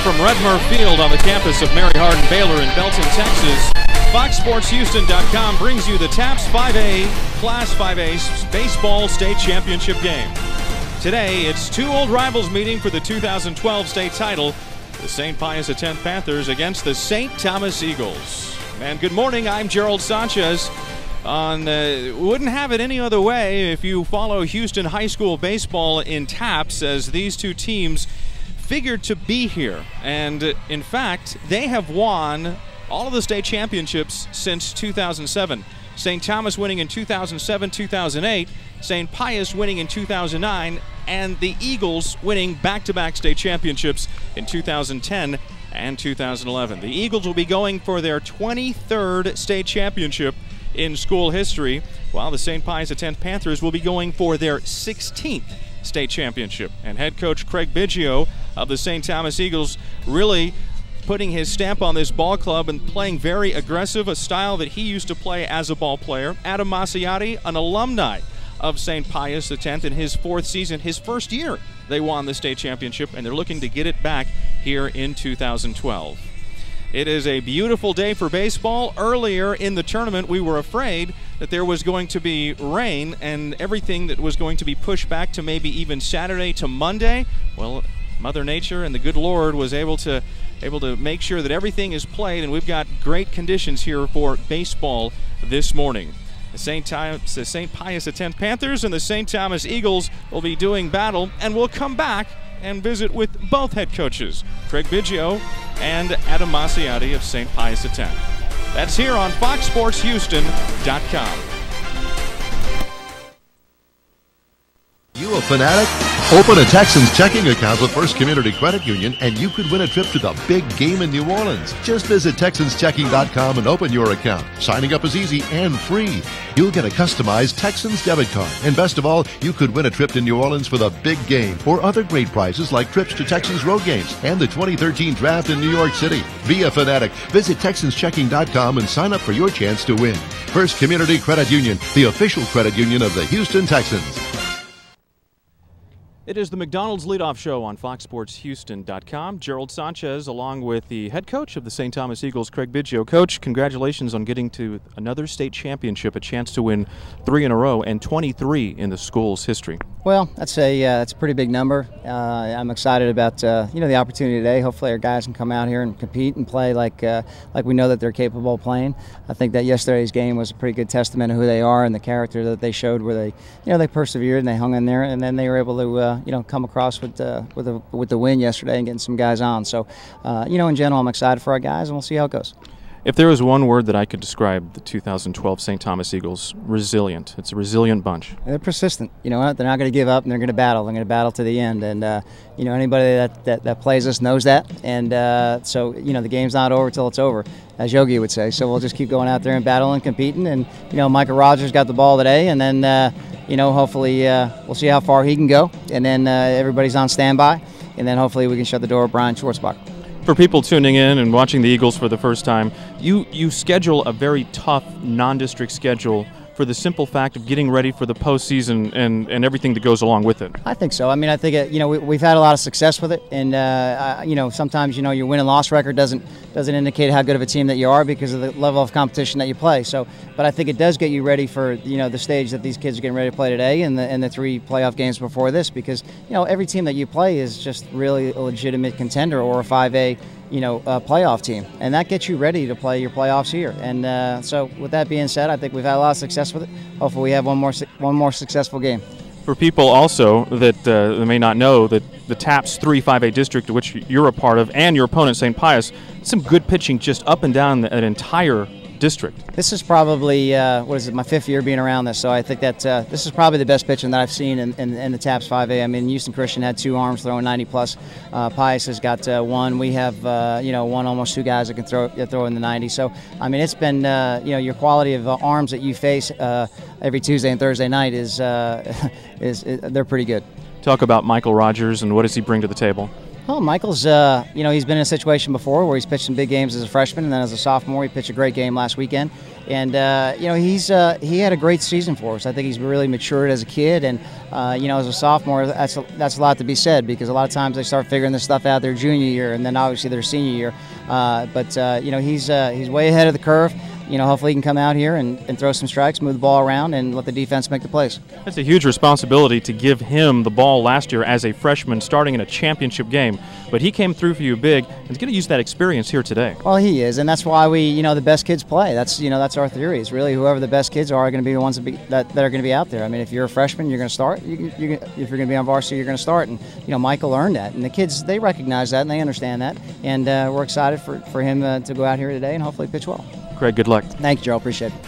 from Redmer Field on the campus of Mary Hardin Baylor in Belton, Texas, FoxSportsHouston.com brings you the TAPS 5A Class 5A Baseball State Championship game. Today, it's two old rivals meeting for the 2012 state title, the St. Pius X Panthers against the St. Thomas Eagles. And good morning, I'm Gerald Sanchez. Wouldn't have it any other way if you follow Houston high school baseball in TAPS, as these two teams figured to be here. And in fact, they have won all of the state championships since 2007. St. Thomas winning in 2007, 2008, St. Pius winning in 2009, and the Eagles winning back-to-back state championships in 2010 and 2011. The Eagles will be going for their 23rd state championship in school history, while the St. Pius X Panthers will be going for their 16th state championship. And head coach Craig Biggio of the St. Thomas Eagles really putting his stamp on this ball club and playing very aggressive, a style that he used to play as a ball player. Adam Masiotti, an alumni of St. Pius X in his fourth season, his first year they won the state championship, and they're looking to get it back here in 2012. It is a beautiful day for baseball. Earlier in the tournament, we were afraid that there was going to be rain and everything that was going to be pushed back to maybe even Saturday to Monday. Well, Mother Nature and the good Lord was able to make sure that everything is played, and we've got great conditions here for baseball this morning. The St. Pius X Panthers and the St. Thomas Eagles will be doing battle, and we'll come back and visit with both head coaches, Craig Biggio and Adam Masiotti of St. Pius X. That's here on FoxSportsHouston.com. You a fanatic? Open a Texans checking account with First Community Credit Union and you could win a trip to the big game in New Orleans. Just visit TexansChecking.com and open your account. Signing up is easy and free. You'll get a customized Texans debit card. And best of all, you could win a trip to New Orleans for the big game or other great prizes like trips to Texans road games and the 2013 draft in New York City. Be a fanatic. Visit TexansChecking.com and sign up for your chance to win. First Community Credit Union, the official credit union of the Houston Texans. It is the McDonald's Leadoff Show on FoxSportsHouston.com. Gerald Sanchez along with the head coach of the St. Thomas Eagles, Craig Biggio. Coach, congratulations on getting to another state championship, a chance to win 3 in a row and 23 in the school's history. Well, that's a pretty big number. I'm excited about the opportunity today. Hopefully our guys can come out here and compete and play like we know that they're capable of playing. I think that yesterday's game was a pretty good testament of who they are and the character that they showed, where they persevered and they hung in there, and then they were able to come across with the win yesterday and getting some guys on. So in general, I'm excited for our guys, and we'll see how it goes. If there was one word that I could describe the 2012 St. Thomas Eagles, resilient. It's a resilient bunch. They're persistent. You know what? They're not going to give up, and they're going to battle. They're going to battle to the end. And anybody that plays us knows that. And so the game's not over till it's over, as Yogi would say. So we'll just keep going out there and battling and competing. And Micah Rogers got the ball today, and then hopefully we'll see how far he can go. And then everybody's on standby, and then hopefully we can shut the door with Brian Schwartzbach. For people tuning in and watching the Eagles for the first time, you schedule a very tough non-district schedule for the simple fact of getting ready for the postseason and everything that goes along with it. I think so. I mean, I think we've had a lot of success with it, and sometimes your win and loss record doesn't indicate how good of a team that you are because of the level of competition that you play. So, but I think it does get you ready for the stage that these kids are getting ready to play today and the 3 playoff games before this, because every team that you play is just really a legitimate contender or a 5A playoff team, and that gets you ready to play your playoffs here. And so with that being said, I think we've had a lot of success with it. Hopefully we have one more successful game. For people also that may not know, that the TAPS 3 5A district, which you're a part of, and your opponent St. Pius, some good pitching just up and down an entire district. This is probably my 5th year being around this, so I think that this is probably the best pitching that I've seen in the TAPS 5A. I mean, Houston Christian had 2 arms throwing 90 plus. Pius has got 1. We have one, almost 2 guys that can throw in the 90. So I mean, it's been your quality of arms that you face every Tuesday and Thursday night is they're pretty good. Talk about Michael Rogers and what does he bring to the table? Well, Michael's, he's been in a situation before where he's pitched some big games as a freshman, and then as a sophomore, he pitched a great game last weekend. And, he had a great season for us. I think he's really matured as a kid, and, as a sophomore, that's a lot to be said, because a lot of times they start figuring this stuff out their junior year and then obviously their senior year. He's way ahead of the curve. Hopefully he can come out here and throw some strikes, move the ball around, and let the defense make the plays. That's a huge responsibility to give him the ball last year as a freshman starting in a championship game. But he came through for you big and is going to use that experience here today. Well, he is, and that's why the best kids play. That's our theory. It's really whoever the best kids are going to be the ones that are going to be out there. I mean, if you're a freshman, you're going to start. If you're going to be on varsity, you're going to start. And, Michael earned that. And the kids, they recognize that and they understand that. And we're excited for him to go out here today and hopefully pitch well. Craig, good luck. Thank you, Joe. Appreciate it.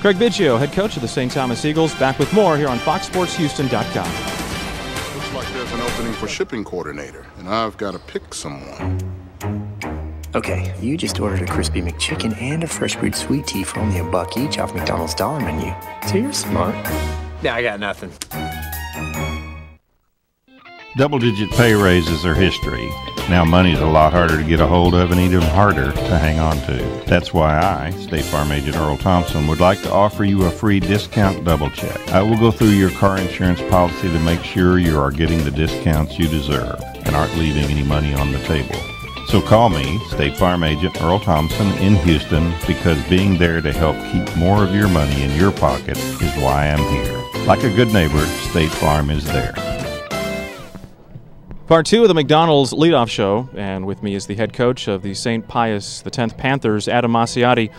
Craig Biggio, head coach of the St. Thomas Eagles, back with more here on FoxSportsHouston.com. Looks like there's an opening for shipping coordinator, and I've got to pick someone. Okay, you just ordered a crispy McChicken and a fresh brewed sweet tea for only $1 each off McDonald's dollar menu. So you're smart. Yeah, I got nothing. Double-digit pay raises are history. Now money's a lot harder to get a hold of and even harder to hang on to. That's why I, State Farm Agent Earl Thompson, would like to offer you a free discount double check. I will go through your car insurance policy to make sure you are getting the discounts you deserve and aren't leaving any money on the table. So call me, State Farm Agent Earl Thompson in Houston, because being there to help keep more of your money in your pocket is why I'm here. Like a good neighbor, State Farm is there. Part 2 of the McDonald's leadoff show, and with me is the head coach of the St. Pius X Panthers, Adam Masiotti.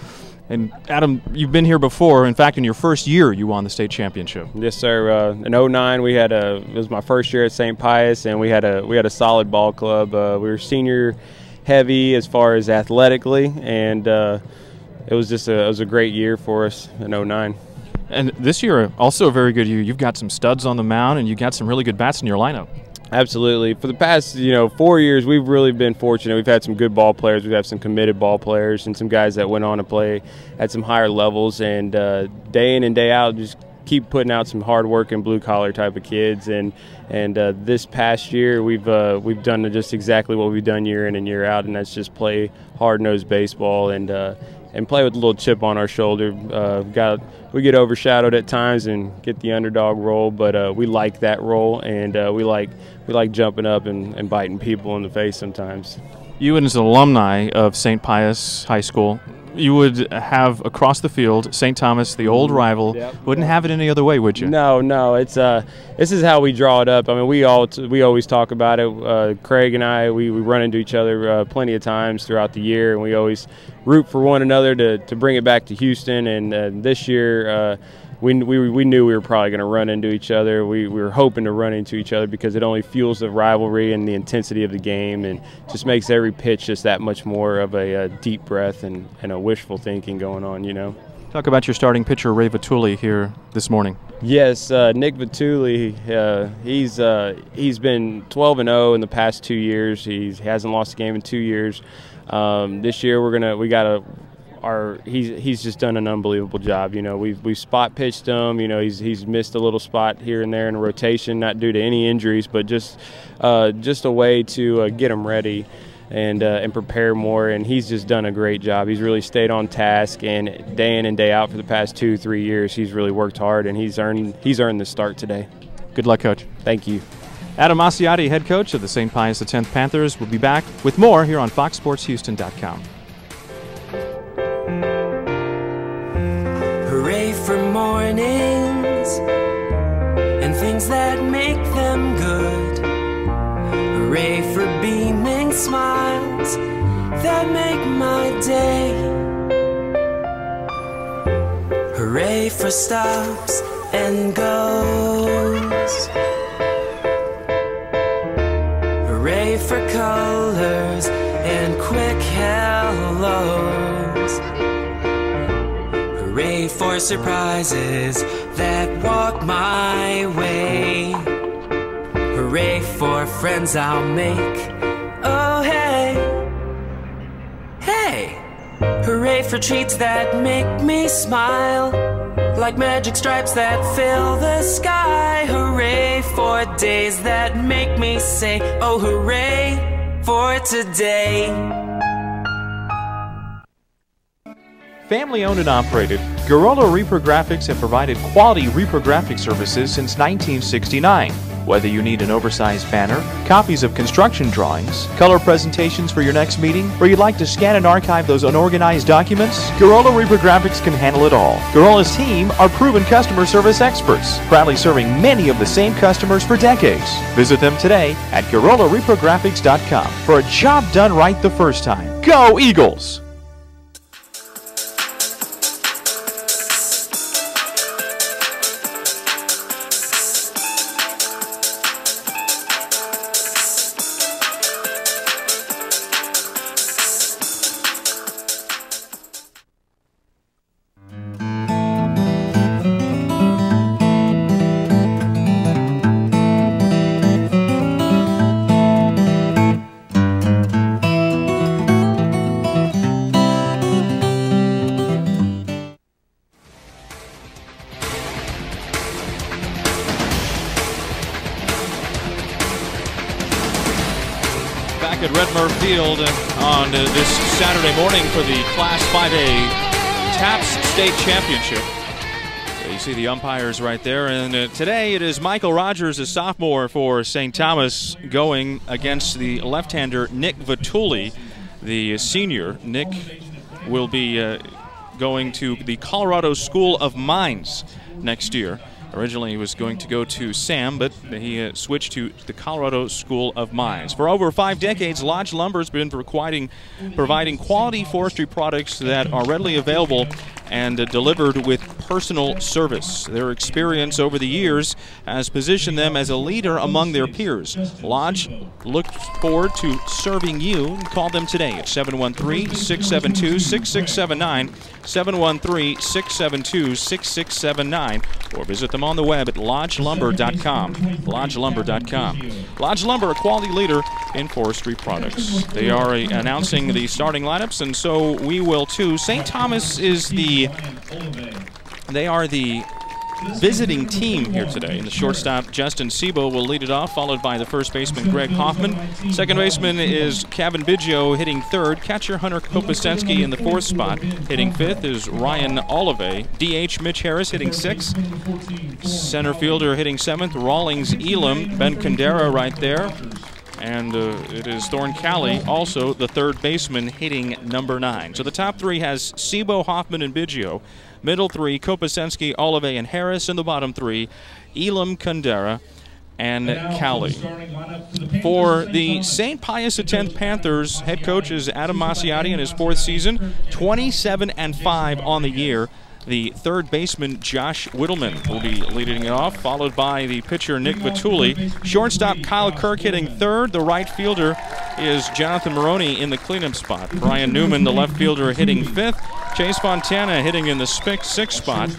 And Adam, you've been here before. In fact, in your first year, you won the state championship. Yes, sir. In '09, it was my first year at St. Pius, and we had a solid ball club. We were senior heavy as far as athletically, and it was a great year for us in '09. And this year, also a very good year. You've got some studs on the mound, and you've got some really good bats in your lineup. Absolutely. For the past, 4 years, we've really been fortunate. We've had some good ball players. We've had some committed ball players and some guys that went on to play at some higher levels. And day in and day out, just keep putting out some hard-working, blue-collar type of kids. And this past year, we've done just exactly what we've done year in and year out, and that's just play hard-nosed baseball and play with a little chip on our shoulder. We get overshadowed at times and get the underdog role, but we like that role, and we like jumping up and biting people in the face sometimes. You, as an alumni of St. Pius High School, you would have across the field St. Thomas, the old rival. Yep. Wouldn't have it any other way, would you? No. It's this is how we draw it up. I mean, we always talk about it. Craig and I, we run into each other plenty of times throughout the year, and we always root for one another to bring it back to Houston. And this year, we knew we were probably going to run into each other. We were hoping to run into each other because it only fuels the rivalry and the intensity of the game, and just makes every pitch just that much more of a deep breath and a wishful thinking going on, Talk about your starting pitcher, Ray Vitulli, here this morning. Yes, Nick Vitulli, he's been 12-0 in the past 2 years. He hasn't lost a game in 2 years. This year he's just done an unbelievable job. We've spot pitched him. He's missed a little spot here and there in a rotation, not due to any injuries, but just a way to get him ready and prepare more. And he's just done a great job. He's really stayed on task, and day in and day out for the past 2-3 years, he's really worked hard, and he's earned the start today. Good luck, Coach. Thank you. Adam Masiotti, head coach of the St. Pius X Panthers, will be back with more here on FoxSportsHouston.com. Hooray for mornings and things that make them good. Hooray for beaming smiles that make my day. Hooray for stops and goes. Hooray for colors and quick hellos. Hooray for surprises that walk my way. Hooray for friends I'll make. Oh hey, hey. Hooray for treats that make me smile, like magic stripes that fill the sky. Hooray for days that make me say, oh hooray. for today. Family owned and operated, Garola Reprographics have provided quality reprographic services since 1969. Whether you need an oversized banner, copies of construction drawings, color presentations for your next meeting, or you'd like to scan and archive those unorganized documents, Garola Reprographics can handle it all. Garola's team are proven customer service experts, proudly serving many of the same customers for decades. Visit them today at GarolaReprographics.com for a job done right the first time. Go Eagles! At Redmer Field on this Saturday morning for the Class 5A TAPS State Championship. So you see the umpires right there, and today it is Michael Rogers, a sophomore for St. Thomas, going against the left-hander Nick Vitulli, the senior. Nick will be going to the Colorado School of Mines next year. Originally, he was going to go to SAM, but he switched to the Colorado School of Mines. For over 5 decades, Lodge Lumber has been providing quality forestry products that are readily available and delivered with personal service. Their experience over the years has positioned them as a leader among their peers. Lodge looks forward to serving you. Call them today at 713-672-6679, 713-672-6679, or visit them on the web at lodgelumber.com. lodgelumber.com. Lodge Lumber, a quality leader in forestry products. They are announcing the starting lineups, and so we will too. St. Thomas is the visiting team here today. And the shortstop, Justin Sebo, will lead it off, followed by the first baseman, Greg Hoffman. Second baseman is Kevin Biggio, hitting third. Catcher, Hunter Kopasensky, in the fourth spot. Hitting fifth is Ryan Olive. DH, Mitch Harris, hitting sixth. Center fielder, hitting seventh, Rawlings Elam. Ben Kandera right there. And it is Thorne Cali, also the third baseman, hitting number 9. So the top three has Sebo, Hoffman, and Biggio. Middle three, Kopasensky, Olive, and Harris. In the bottom three, Elam, Kandera, and Cali. For the St. Pius X Panthers, head coach is Adam Masiotti in his 4th season, 27-5 on the year. The third baseman, Josh Whittleman, will be leading it off, followed by the pitcher, Nick Vitulli. Shortstop, Kyle Kirk, hitting third. The right fielder is Jonathan Maroney in the cleanup spot. Brian Newman, the left fielder, hitting fifth. Chase Fontana hitting in the sixth spot.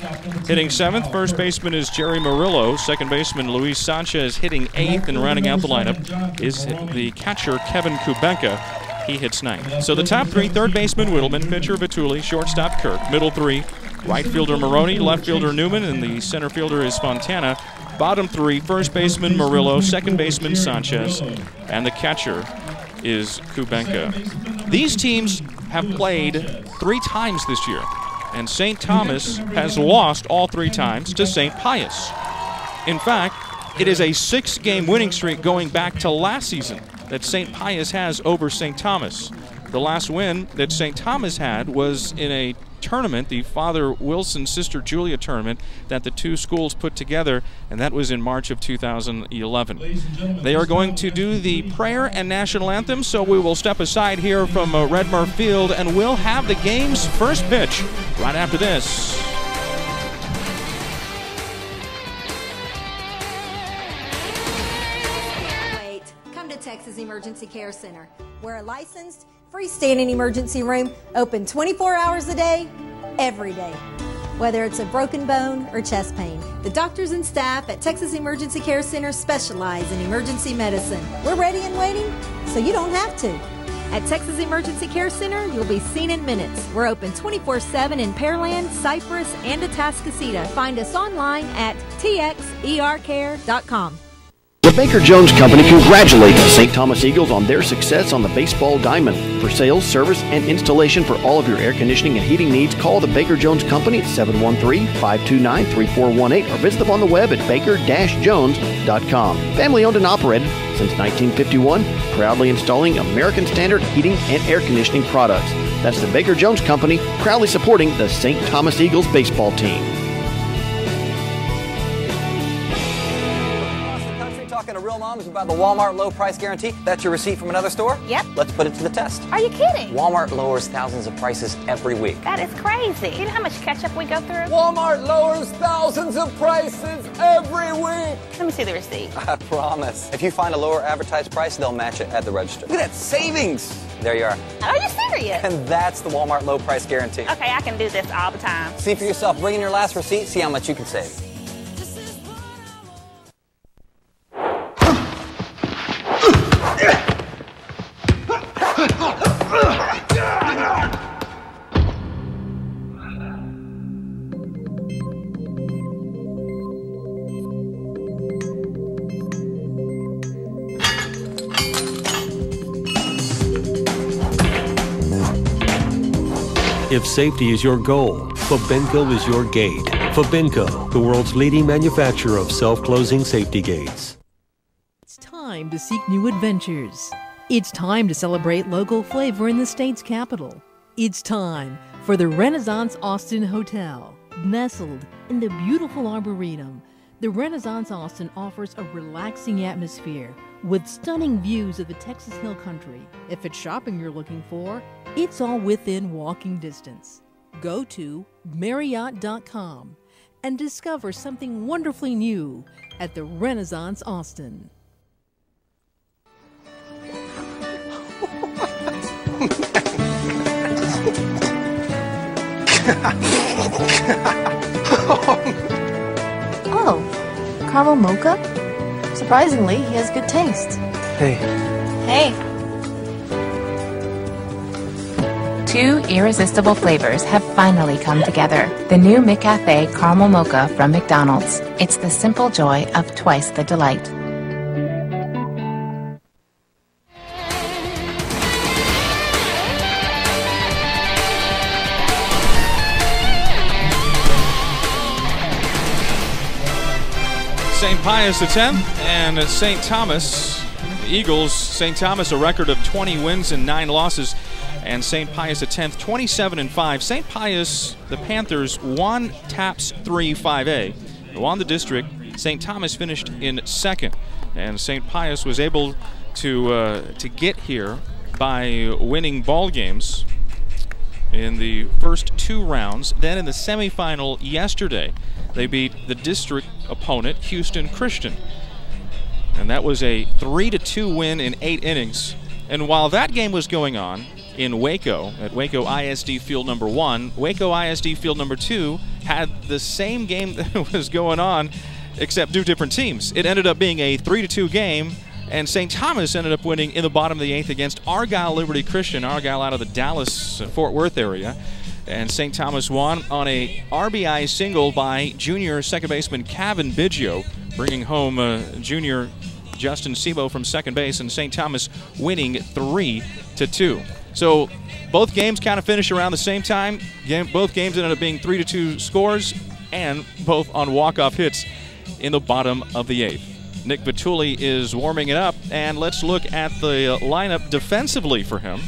Hitting seventh, first baseman is Jerry Murillo. Second baseman, Luis Sanchez, hitting eighth. And rounding out the lineup is the catcher, Kevin Kubenka. He hits ninth. So the top three, third baseman, Whittleman, pitcher, Vitulli, shortstop, Kirk. Middle three, right fielder Maroney, left fielder Newman, and the center fielder is Fontana. Bottom three, first baseman Murillo, second baseman Sanchez, and the catcher is Kubenka. These teams have played 3 times this year, and St. Thomas has lost all 3 times to St. Pius. In fact, it is a 6-game winning streak going back to last season that St. Pius has over St. Thomas. The last win that St. Thomas had was in a tournament, the Father Wilson Sister Julia tournament that the two schools put together, and that was in March of 2011. They are going to do the prayer and national anthem, so we will step aside here from Redmer Field, and we'll have the game's first pitch right after this. Come to Texas Emergency Care Center. We're a licensed, freestanding emergency room, open 24 hours a day, every day. Whether it's a broken bone or chest pain, the doctors and staff at Texas Emergency Care Center specialize in emergency medicine. We're ready and waiting, so you don't have to. At Texas Emergency Care Center, you'll be seen in minutes. We're open 24/7 in Pearland, Cypress, and Atascocita. Find us online at txercare.com. The Baker Jones Company congratulates the St. Thomas Eagles on their success on the baseball diamond. For sales, service, and installation for all of your air conditioning and heating needs, call the Baker Jones Company at 713-529-3418 or visit them on the web at baker-jones.com. Family owned and operated since 1951, proudly installing American Standard heating and air conditioning products. That's the Baker Jones Company, proudly supporting the St. Thomas Eagles baseball team. Talking to real moms about the Walmart low price guarantee. That's your receipt from another store? Yep. Let's put it to the test. Are you kidding? Walmart lowers thousands of prices every week. That is crazy. You know how much ketchup we go through? Walmart lowers thousands of prices every week. Let me see the receipt. I promise. If you find a lower advertised price, they'll match it at the register. Look at that savings. There you are. Are you serious? And that's the Walmart low price guarantee. Okay, I can do this all the time. See for yourself. Bring in your last receipt. See how much you can save. If safety is your goal, Fabinco is your gate. Fabinco, the world's leading manufacturer of self-closing safety gates. It's time to seek new adventures. It's time to celebrate local flavor in the state's capital. It's time for the Renaissance Austin Hotel. Nestled in the beautiful Arboretum, the Renaissance Austin offers a relaxing atmosphere with stunning views of the Texas Hill Country. If it's shopping you're looking for, it's all within walking distance. Go to Marriott.com and discover something wonderfully new at the Renaissance Austin. Oh, caramel mocha? Surprisingly, he has good taste. Hey. Hey. Two irresistible flavors have finally come together. The new McCafe Caramel Mocha from McDonald's. It's the simple joy of twice the delight. St. Pius X and St. Thomas. The Eagles, St. Thomas, a record of 20 wins and 9 losses. And St. Pius X, 27-5. St. Pius, the Panthers, won TAPS 3 5A. They won the district. St. Thomas finished in second. And St. Pius was able to get here by winning ball games in the first 2 rounds. Then in the semifinal yesterday, they beat the district opponent, Houston Christian. And that was a 3-2 win in 8 innings. And while that game was going on in Waco, at Waco ISD Field number 1, Waco ISD Field number 2 had the same game that was going on, except 2 different teams. It ended up being a 3-2 game, and St. Thomas ended up winning in the bottom of the 8th against Argyle Liberty Christian, Argyle out of the Dallas-Fort Worth area. And St. Thomas won on a RBI single by junior second baseman Kevin Biggio, bringing home junior Justin Sebo from second base, and St. Thomas winning 3-2. So both games kind of finished around the same time. Both games ended up being 3-2 scores, and both on walk-off hits in the bottom of the 8th. Nick Vitulli is warming it up, and let's look at the lineup defensively for him,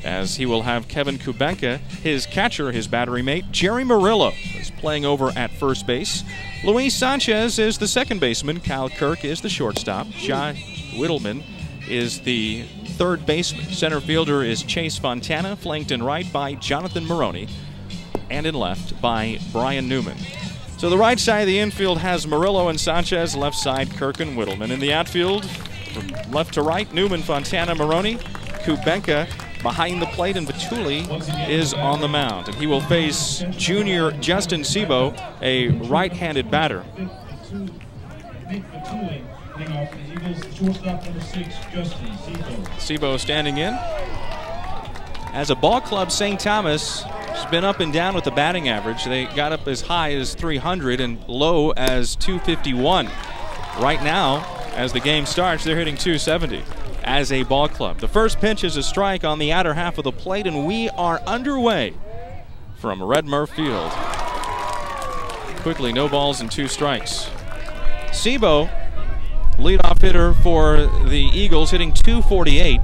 as he will have Kevin Kubenka, his catcher, his battery mate. Jerry Murillo is playing over at first base. Luis Sanchez is the second baseman. Kyle Kirk is the shortstop. Josh Whittleman is the third baseman. Center fielder is Chase Fontana, flanked in right by Jonathan Maroney, and in left by Brian Newman. So the right side of the infield has Murillo and Sanchez, left side Kirk and Whittleman. In the outfield, from left to right, Newman, Fontana, Maroney, Kubenka behind the plate, and Vitulli is on the mound. And he will face junior Justin Sebo, a right-handed batter. Sebo standing in. As a ball club, St. Thomas has been up and down with the batting average. They got up as high as 300 and low as 251. Right now, As the game starts, they're hitting .270 as a ball club. The first pitch is a strike on the outer half of the plate, and we are underway from Red Murph Field. Quickly, no balls and 2 strikes. Sebo, leadoff hitter for the Eagles, hitting .248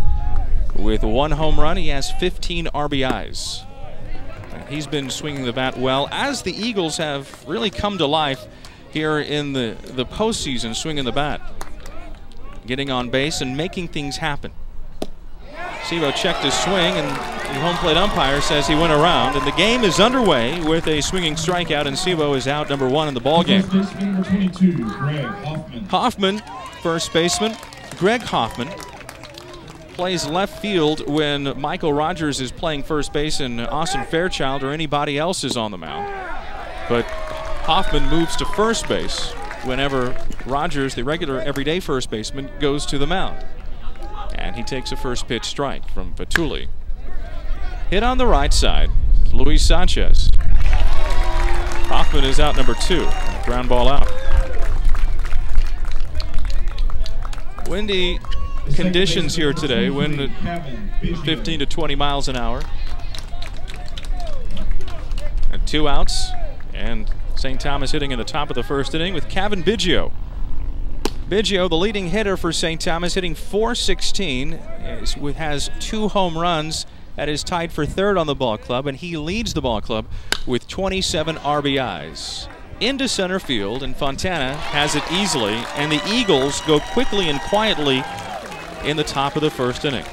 with 1 home run. He has 15 RBIs. And he's been swinging the bat well, as the Eagles have really come to life here in the postseason, swinging the bat, getting on base and making things happen. Sebo checked his swing, and the home plate umpire says he went around, and the game is underway with a swinging strikeout, and Sebo is out, number 1 in the ball game. Hoffman, first baseman. Greg Hoffman plays left field when Michael Rogers is playing first base and Austin Fairchild or anybody else is on the mound. But Hoffman moves to first base whenever Rogers, the regular everyday first baseman, goes to the mound. And he takes a first pitch strike from Patuli. Hit on the right side, Luis Sanchez. Hoffman is out, number 2. Ground ball out. Windy conditions here today. Wind at 15 to 20 miles an hour. And 2 outs. And St. Thomas hitting in the top of the first inning with Kevin Biggio. Biggio, the leading hitter for St. Thomas, hitting .416, has 2 home runs. That is tied for 3rd on the ball club, and he leads the ball club with 27 RBIs. Into center field, and Fontana has it easily, and the Eagles go quickly and quietly in the top of the first inning.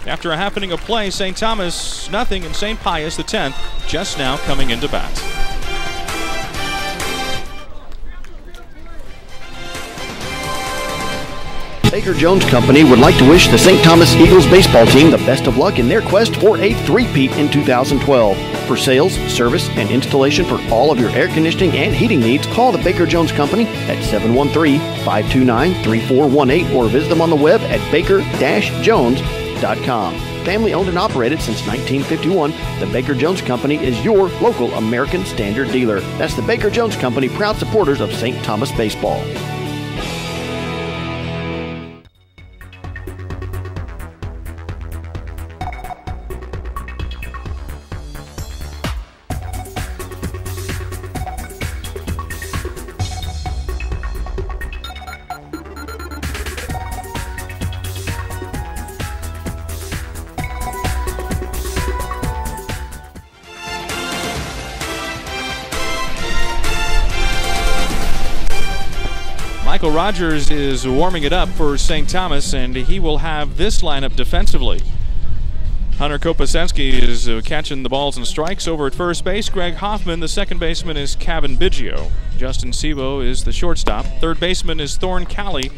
After a half inning of play, St. Thomas nothing, and St. Pius, the 10th, just now coming into bat. Baker Jones Company would like to wish the St. Thomas Eagles baseball team the best of luck in their quest for a three-peat in 2012. For sales, service, and installation for all of your air conditioning and heating needs, call the Baker Jones Company at 713-529-3418 or visit them on the web at baker-jones.com. Family owned and operated since 1951, the Baker Jones Company is your local American Standard dealer. That's the Baker Jones Company, proud supporters of St. Thomas baseball. Michael Rogers is warming it up for St. Thomas, and he will have this lineup defensively. Hunter Kopasensky is catching the balls and strikes over at first base. Greg Hoffman, the second baseman, is Kevin Biggio. Justin Sebo is the shortstop. Third baseman is Thorne Cali.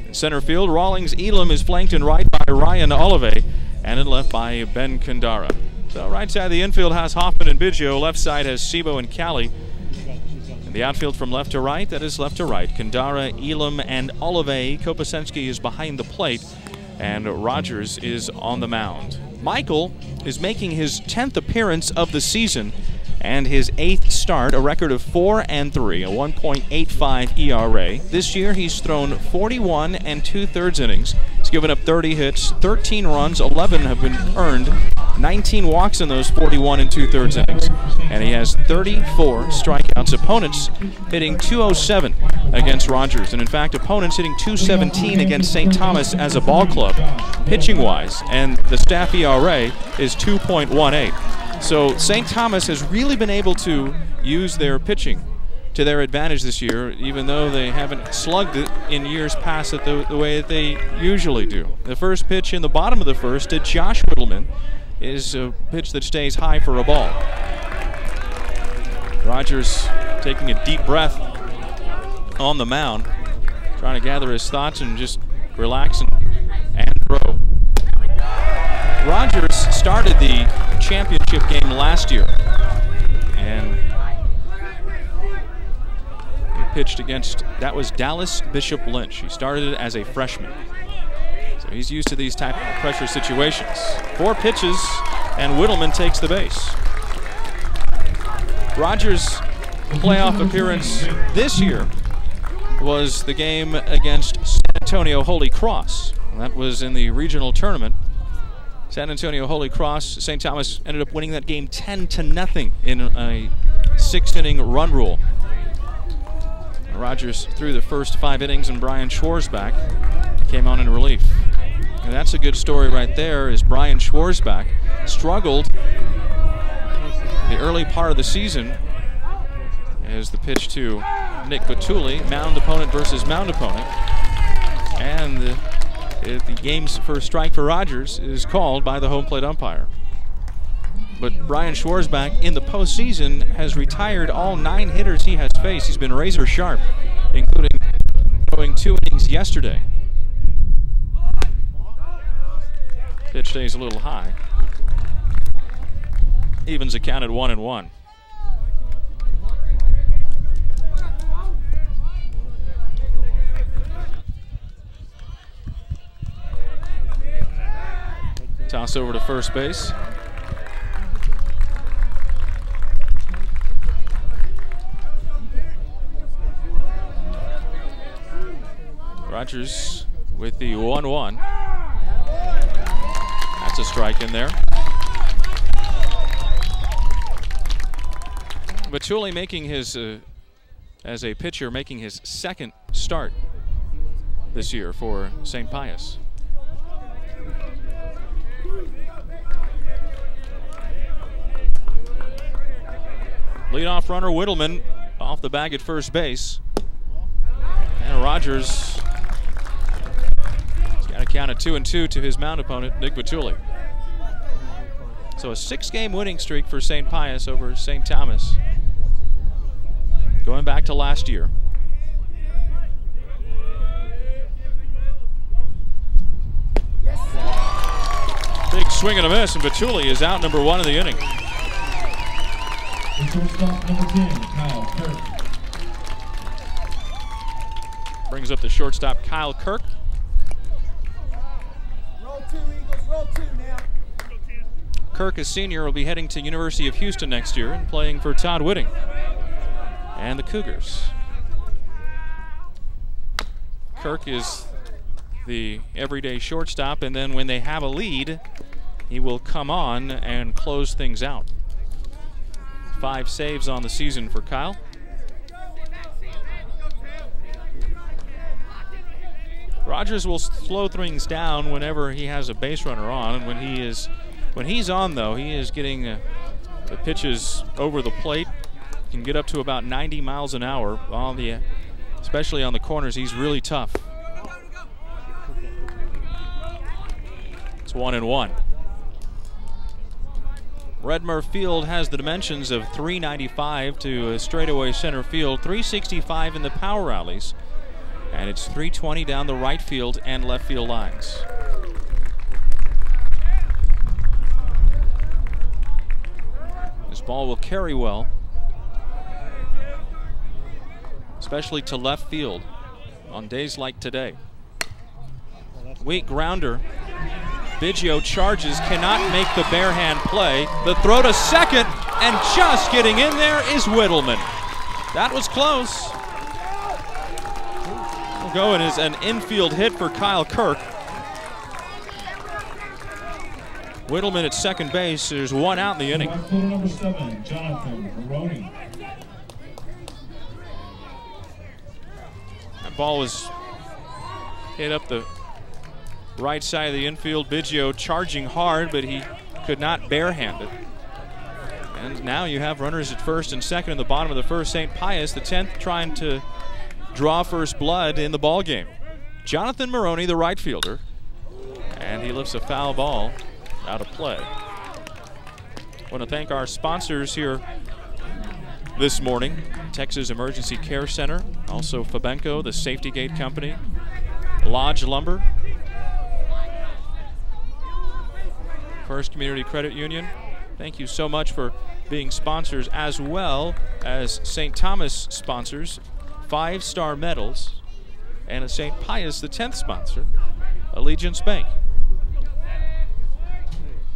In center field, Rawlings Elam is flanked in right by Ryan Olive, and in left by Ben Kandara. So right side of the infield has Hoffman and Biggio. Left side has Sebo and Cali. The outfield from left to right, that is left to right. Kandara, Elam, and Olive. Kopasensky is behind the plate, and Rogers is on the mound. Michael is making his 10th appearance of the season and his 8th start, a record of 4-3, a 1.85 ERA. This year he's thrown 41 2/3 innings. He's given up 30 hits, 13 runs, 11 have been earned, 19 walks in those 41 2/3 innings. And he has 34 strikeouts. Opponents hitting .207 against Rogers. And in fact, opponents hitting .217 against St. Thomas as a ball club, pitching-wise. And the staff ERA is 2.18. So St. Thomas has really been able to use their pitching to their advantage this year, even though they haven't slugged it in years past the way that they usually do. The first pitch in the bottom of the first to Josh Whittleman is a pitch that stays high for a ball. Rogers taking a deep breath on the mound, trying to gather his thoughts and just relax and throw. Rogers started the championship game last year, and he pitched against, that was Dallas Bishop Lynch. He started it as a freshman. So he's used to these type of pressure situations. 4 pitches, and Whittleman takes the base. Rogers' playoff appearance this year was the game against San Antonio Holy Cross. That was in the regional tournament. San Antonio Holy Cross, St. Thomas ended up winning that game 10-0 in a 6-inning run rule. Rogers threw the first 5 innings, and Brian Schwarzbach came on in relief. And that's a good story right there, is Brian Schwarzbach struggled the early part of the season as the pitch to Nick Batuli, mound opponent versus mound opponent. And the game's first strike for Rogers is called by the home plate umpire. But Brian Schwarzbach in the postseason has retired all 9 hitters he has faced. He's been razor sharp, including throwing 2 innings yesterday. Pitch stays a little high. Evens it count at 1-1. Toss over to first base. Rogers with the 1-1. That's a strike in there. Batuli making his, as a pitcher, making his second start this year for St. Pius. Leadoff runner Whittleman off the bag at first base. And Rogers has got to count at 2-2 to his mound opponent, Nick Batuli. So a 6-game winning streak for St. Pius over St. Thomas, going back to last year. Big swing and a miss, and Batuli is out number 1 of the inning. Shortstop number 10, Kyle Kirk. Brings up the shortstop, Kyle Kirk. Roll 2, Eagles, roll 2 now. Kirk, a senior, will be heading to University of Houston next year and playing for Todd Whitting and the Cougars. Kirk is the everyday shortstop, and then when they have a lead, he will come on and close things out. 5 saves on the season for Kyle. Rogers will slow things down whenever he has a base runner on, and when he's on, though, he is getting the pitches over the plate. Can get up to about 90 miles an hour on the, especially on the corners. He's really tough. It's 1-1. Redmer Field has the dimensions of 395 to a straightaway center field, 365 in the power alleys, and it's 320 down the right field and left field lines. This ball will carry well, especially to left field on days like today. Weak grounder. Biggio charges, cannot make the bare hand play. The throw to second, and just getting in there is Whittleman. That was close. We'll go in as an infield hit for Kyle Kirk. Whittleman at second base. There's 1 out in the inning. Number 7, Jonathan Maroney. That ball was hit up the right side of the infield. Biggio charging hard, but he could not barehand it. And now you have runners at first and second in the bottom of the first. St. Pius, the 10th, trying to draw first blood in the ball game. Jonathan Maroney, the right fielder, and he lifts a foul ball out of play. I want to thank our sponsors here this morning: Texas Emergency Care Center, also Fabenco, the Safety Gate Company, Lodge Lumber, First Community Credit Union. Thank you so much for being sponsors, as well as St. Thomas sponsors, 5-star medals, and a St. Pius, the 10th sponsor, Allegiance Bank.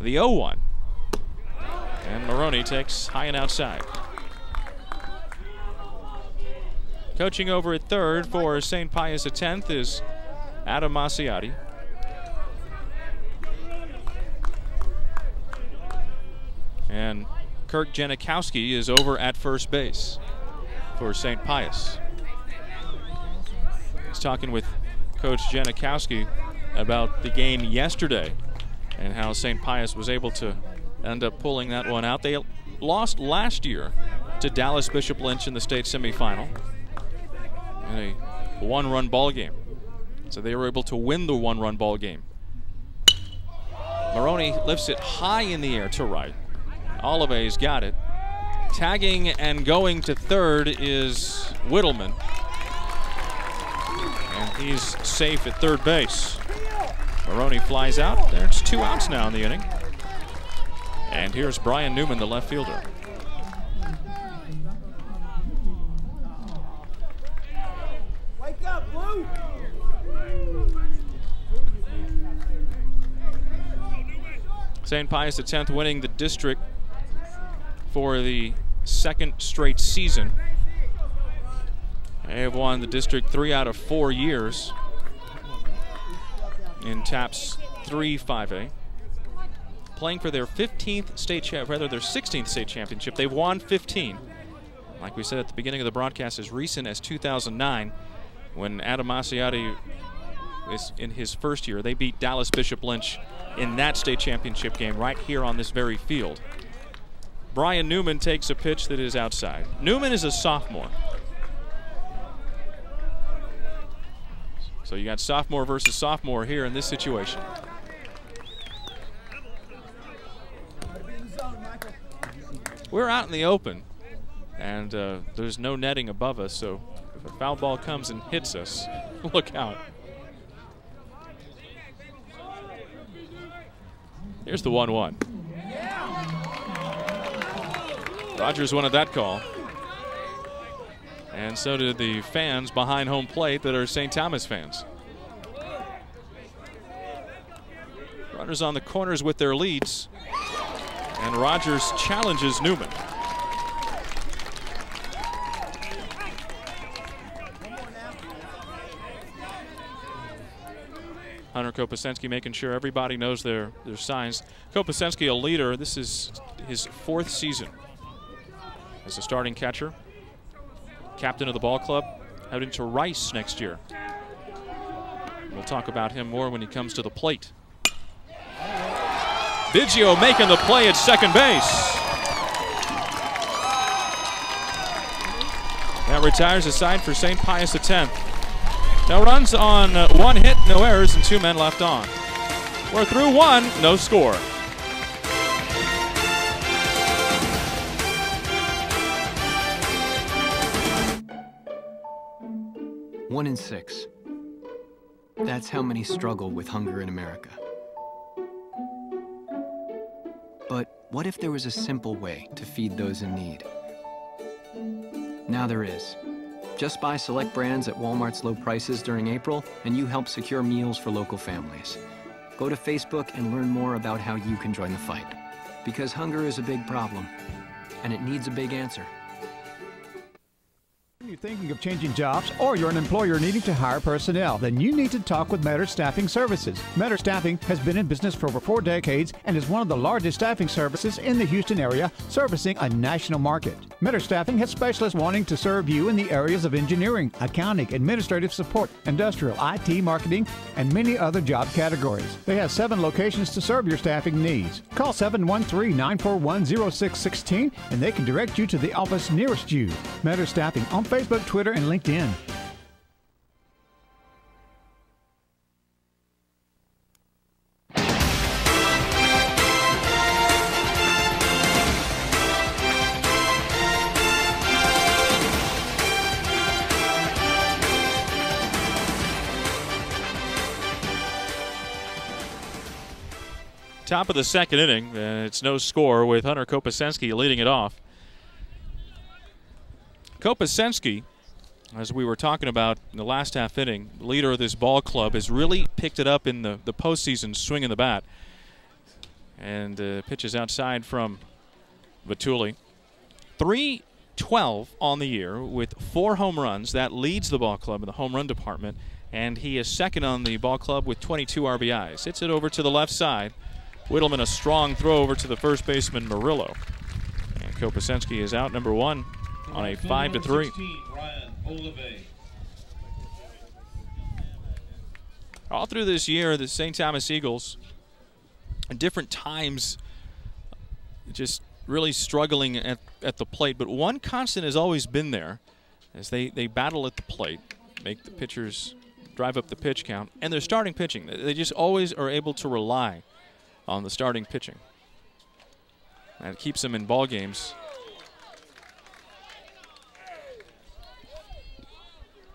The 0-1, and Maroney takes high and outside. Coaching over at third for St. Pius, the 10th, is Adam Masiotti. And Kirk Janikowski is over at first base for St. Pius. He's talking with Coach Janikowski about the game yesterday and how St. Pius was able to end up pulling that one out. They lost last year to Dallas Bishop Lynch in the state semifinal in a one-run ball game. So they were able to win the one-run ball game. Maroney lifts it high in the air to right. Olive's got it. Tagging and going to third is Whittleman. And he's safe at third base. Maroney flies out. There's 2 outs now in the inning. And here's Brian Newman, the left fielder. Wake up, Blue! St. Pius X winning the district for the 2nd straight season. They have won the district 3 out of 4 years in TAPS 3 5A. Playing for their 15th state their 16th state championship. They've won 15. Like we said at the beginning of the broadcast, as recent as 2009, when Adam Masiotti is in his first year. They beat Dallas Bishop Lynch in that state championship game right here on this very field. Brian Newman takes a pitch that is outside. Newman is a sophomore. So you got sophomore versus sophomore here in this situation. We're out in the open, and there's no netting above us, so if a foul ball comes and hits us, look out. Here's the 1-1. Rogers wanted that call. And so did the fans behind home plate that are St. Thomas fans. Runners on the corners with their leads. And Rogers challenges Newman. Hunter Kopasensky making sure everybody knows their signs. Kopasensky, a leader. This is his 4th season as a starting catcher. Captain of the ball club, heading to Rice next year. We'll talk about him more when he comes to the plate. Biggio making the play at second base. That retires the side for St. Pius X. No runs on 1 hit, no errors, and 2 men left on. We're through 1, no score. One in 6. That's how many struggle with hunger in America. But what if there was a simple way to feed those in need? Now there is. Just buy select brands at Walmart's low prices during April, and you help secure meals for local families. Go to Facebook and learn more about how you can join the fight. Because hunger is a big problem, and it needs a big answer. When you're thinking of changing jobs or you're an employer needing to hire personnel, then you need to talk with Matter Staffing Services. Matter Staffing has been in business for over 4 decades and is one of the largest staffing services in the Houston area, servicing a national market. Matter Staffing has specialists wanting to serve you in the areas of engineering, accounting, administrative support, industrial, IT, marketing, and many other job categories. They have 7 locations to serve your staffing needs. Call 713-941-0616 and they can direct you to the office nearest you. Matter Staffing on Facebook, Twitter, and LinkedIn. Top of the 2nd inning, and it's no score with Hunter Kopasensky leading it off. Kopasensky, as we were talking about in the last half inning, leader of this ball club, has really picked it up in the postseason, swinging the bat. And pitches outside from Vituli. 312 on the year with 4 home runs. That leads the ball club in the home run department. and he is second on the ball club with 22 RBIs. Hits it over to the left side. Whittleman a strong throw over to the first baseman Murillo. And Kopasensky is out number 1 on a 5-3. All through this year, the St. Thomas Eagles, at different times, just really struggling at the plate. But one constant has always been there as they battle at the plate, make the pitchers drive up the pitch count, and they're starting pitching. They just always are able to rely on the starting pitching. And it keeps them in ball games.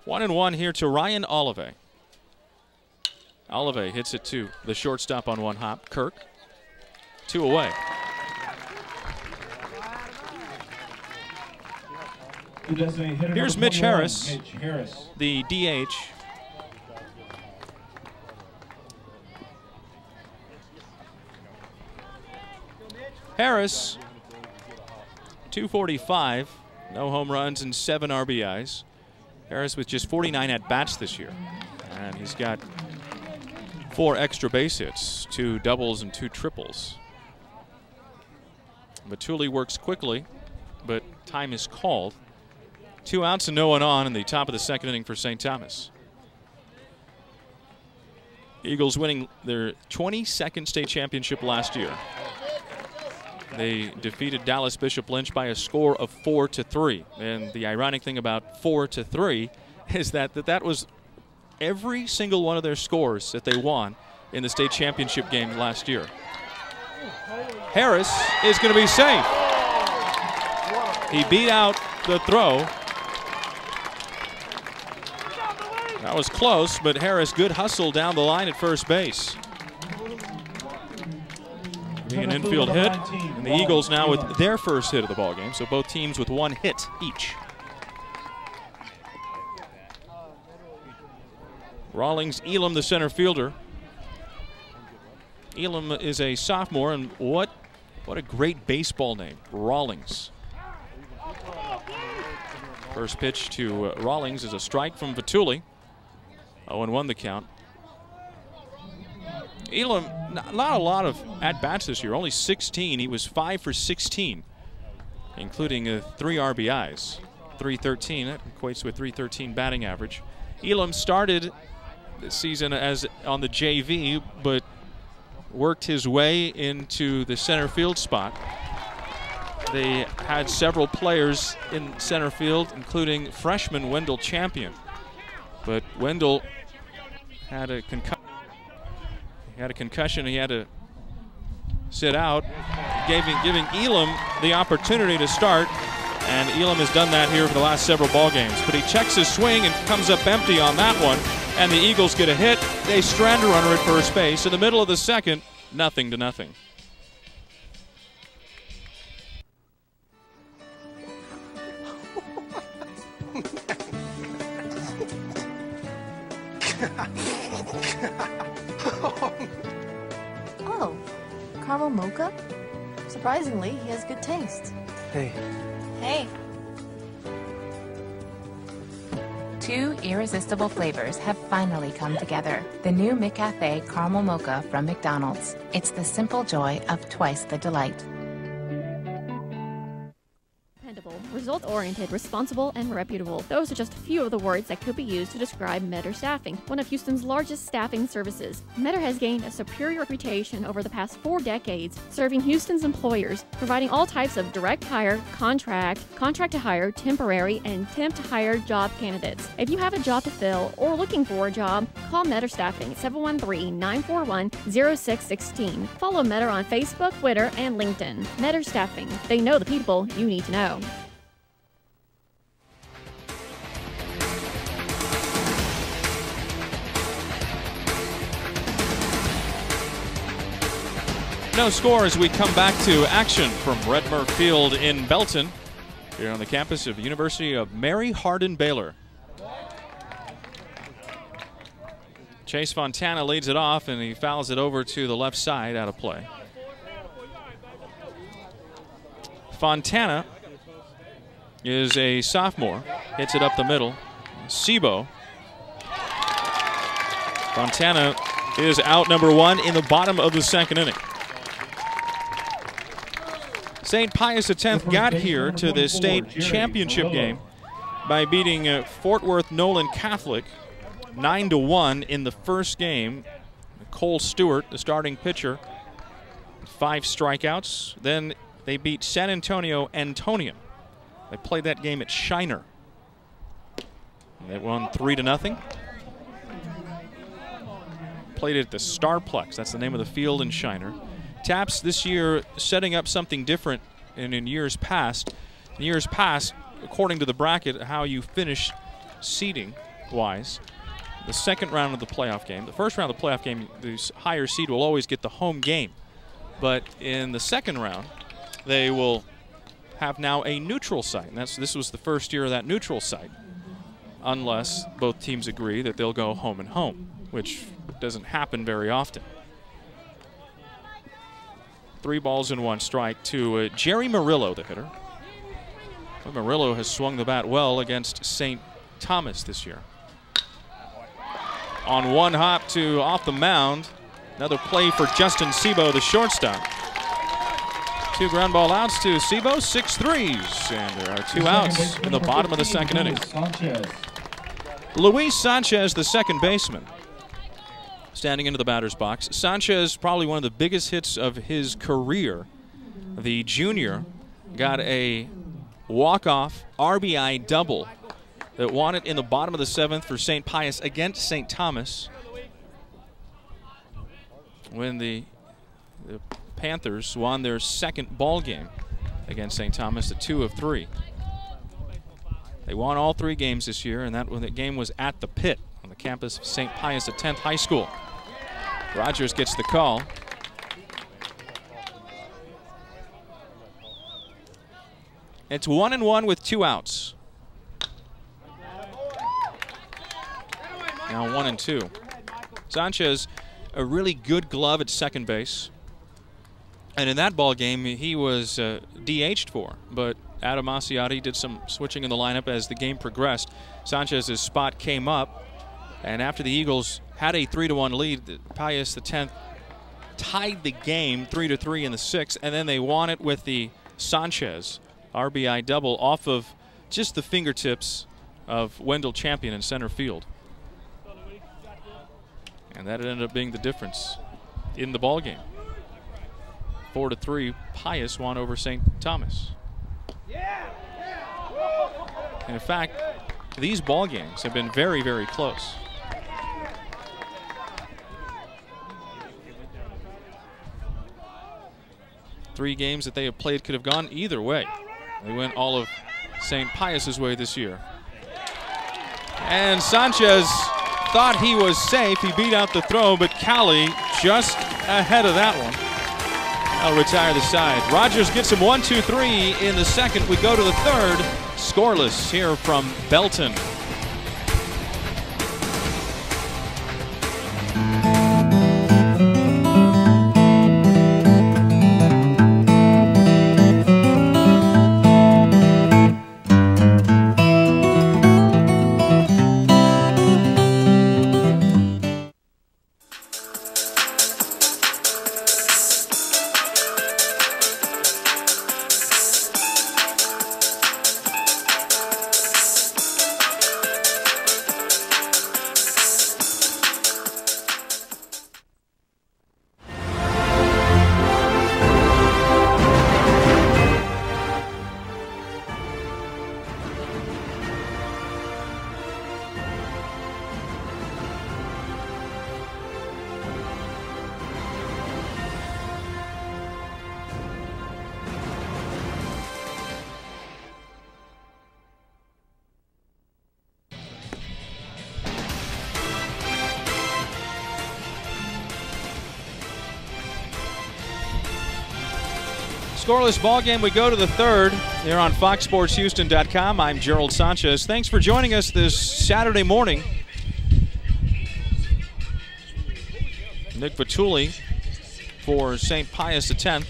1-1 here to Ryan Olive. Olive hits it to the shortstop on one hop. Kirk, 2 away. Here's Mitch Harris, the DH. Harris, 245, no home runs and 7 RBIs. Harris with just 49 at-bats this year. And he's got 4 extra base hits, 2 doubles and 2 triples. Matuli works quickly, but time is called. 2 outs and no one on in the top of the second inning for St. Thomas. Eagles winning their 22nd state championship last year. They defeated Dallas Bishop Lynch by a score of 4-3. And the ironic thing about 4-3 is that was every single one of their scores that they won in the state championship game last year. Harris is going to be safe. He beat out the throw. That was close, but Harris, good hustle down the line at first base. An infield hit, and the Eagles now with their first hit of the ballgame, so both teams with 1 hit each. Rawlings Elam, the center fielder. Elam is a sophomore, and what a great baseball name, Rawlings. First pitch to Rawlings is a strike from Vituli. 0-1 the count. Elam, not a lot of at-bats this year, only 16. He was 5 for 16, including 3 RBIs. 313, that equates to a 313 batting average. Elam started this season as on the JV, but worked his way into the center field spot. They had several players in center field, including freshman Wendell Champion. But Wendell had a concussion. He had to sit out, giving Elam the opportunity to start, and Elam has done that here for the last several ball games. But he checks his swing and comes up empty on that one, and the Eagles get a hit. They strand a runner at first base. In the middle of the second, 0-0. Oh, caramel mocha? Surprisingly, he has good taste. Hey. Hey. 2 irresistible flavors have finally come together. The new McCafe Caramel Mocha from McDonald's. It's the simple joy of twice the delight. Dependable, result-oriented, responsible, and reputable. Those are just a few of the words that could be used to describe Metter Staffing, one of Houston's largest staffing services. Metter has gained a superior reputation over the past 4 decades, serving Houston's employers, providing all types of direct hire, contract to hire, temporary, and temp to hire job candidates. If you have a job to fill or looking for a job, call Metter Staffing at 713-941-0616. Follow Metter on Facebook, Twitter, and LinkedIn. Metter Staffing. They know the people you need to know. No score as we come back to action from Red Murph Field in Belton, here on the campus of the University of Mary Hardin Baylor. Chase Fontana leads it off, and he fouls it over to the left side out of play. Fontana is a sophomore, hits it up the middle. Sebo Fontana is out number 1 in the bottom of the second inning. St. Pius X got here to the state championship game by beating Fort Worth Nolan Catholic 9-1 in the first game. Cole Stewart, the starting pitcher, 5 strikeouts. Then they beat San Antonio Antonian. They played that game at Shiner. They won 3-0. Played it at the Starplex. That's the name of the field in Shiner. Taps this year setting up something different than in years past. In years past, according to the bracket, how you finish seeding-wise, the second round of the playoff game, the first round of the playoff game, the higher seed will always get the home game. But in the second round, they will have now a neutral site. And this was the first year of that neutral site, unless both teams agree that they'll go home and home, which doesn't happen very often. 3 balls and 1 strike to Jerry Murillo, the hitter. Well, Murillo has swung the bat well against St. Thomas this year. On 1 hop to off the mound. Another play for Justin Sebo, the shortstop. 2 ground ball outs to Sebo, 6 threes, and there are 2 outs in the bottom of the second inning. Luis Sanchez, the second baseman, standing into the batter's box. Sanchez, probably one of the biggest hits of his career. The junior got a walk-off RBI double that won it in the bottom of the 7th for St. Pius against St. Thomas, when the Panthers won their second ball game against St. Thomas, at 2 of 3. They won all 3 games this year, and that game was at the Pit on the campus of St. Pius X High School. Rogers gets the call. It's 1-1 with 2 outs. Now 1-2. Sanchez, a really good glove at second base. And in that ball game, he was DH'd for. But Adam Asiati did some switching in the lineup as the game progressed. Sanchez's spot came up. And after the Eagles had a 3-1 lead, Pius X tied the game 3-3 in the 6th. And then they won it with the Sanchez RBI double off of just the fingertips of Wendell Champion in center field. And that ended up being the difference in the ball game. 4-3, Pius won over St. Thomas. And in fact, these ball games have been very, very close. Three games that they have played could have gone either way. They went all of St. Pius's way this year. And Sanchez thought he was safe. He beat out the throw, but Cali just ahead of that one. I'll retire the side. Rogers gets him 1-2-3 in the 2nd. We go to the 3rd. Scoreless here from Belton. Scoreless ball game. We go to the 3rd here on FoxSportsHouston.com. I'm Gerald Sanchez. Thanks for joining us this Saturday morning. Nick Vitulli for St. Pius X.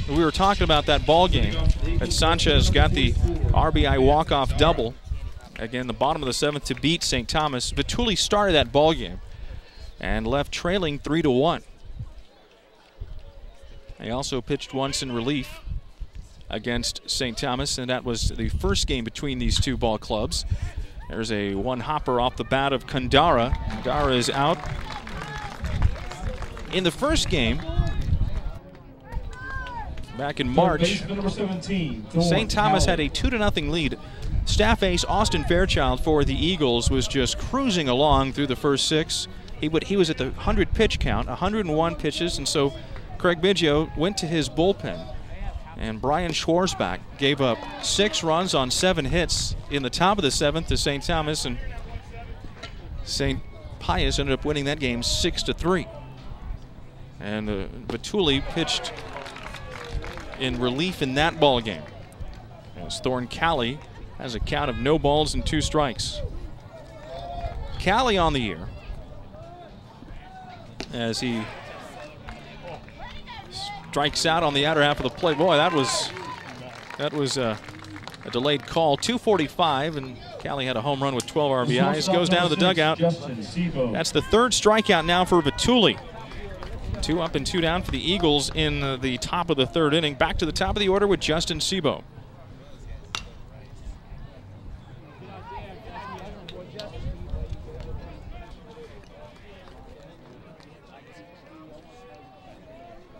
We were talking about that ball game, and Sanchez got the RBI walk-off double. Again, the bottom of the 7th to beat St. Thomas. Vitulli started that ball game. and left trailing 3-1. They also pitched once in relief against St. Thomas, and that was the first game between these two ball clubs. There's a one-hopper off the bat of Kandara. Kandara is out. In the first game, back in March, St. Thomas had a 2-0 lead. Staff ace Austin Fairchild for the Eagles was just cruising along through the first 6. He was at the 100-pitch count, 101 pitches, and so Craig Biggio went to his bullpen. And Brian Schwarzbach gave up 6 runs on 7 hits in the top of the 7th to St. Thomas, and St. Pius ended up winning that game 6-3. And Batuli pitched in relief in that ball game, as Thorne Cali has a count of no balls and 2 strikes. Cali on the year, as he strikes out on the outer half of the plate. Boy, that was a delayed call. 245, and Cali had a home run with 12 RBIs. Goes down to the dugout. That's the 3rd strikeout now for Batuli. 2 up and 2 down for the Eagles in the top of the 3rd inning. Back to the top of the order with Justin Sebo.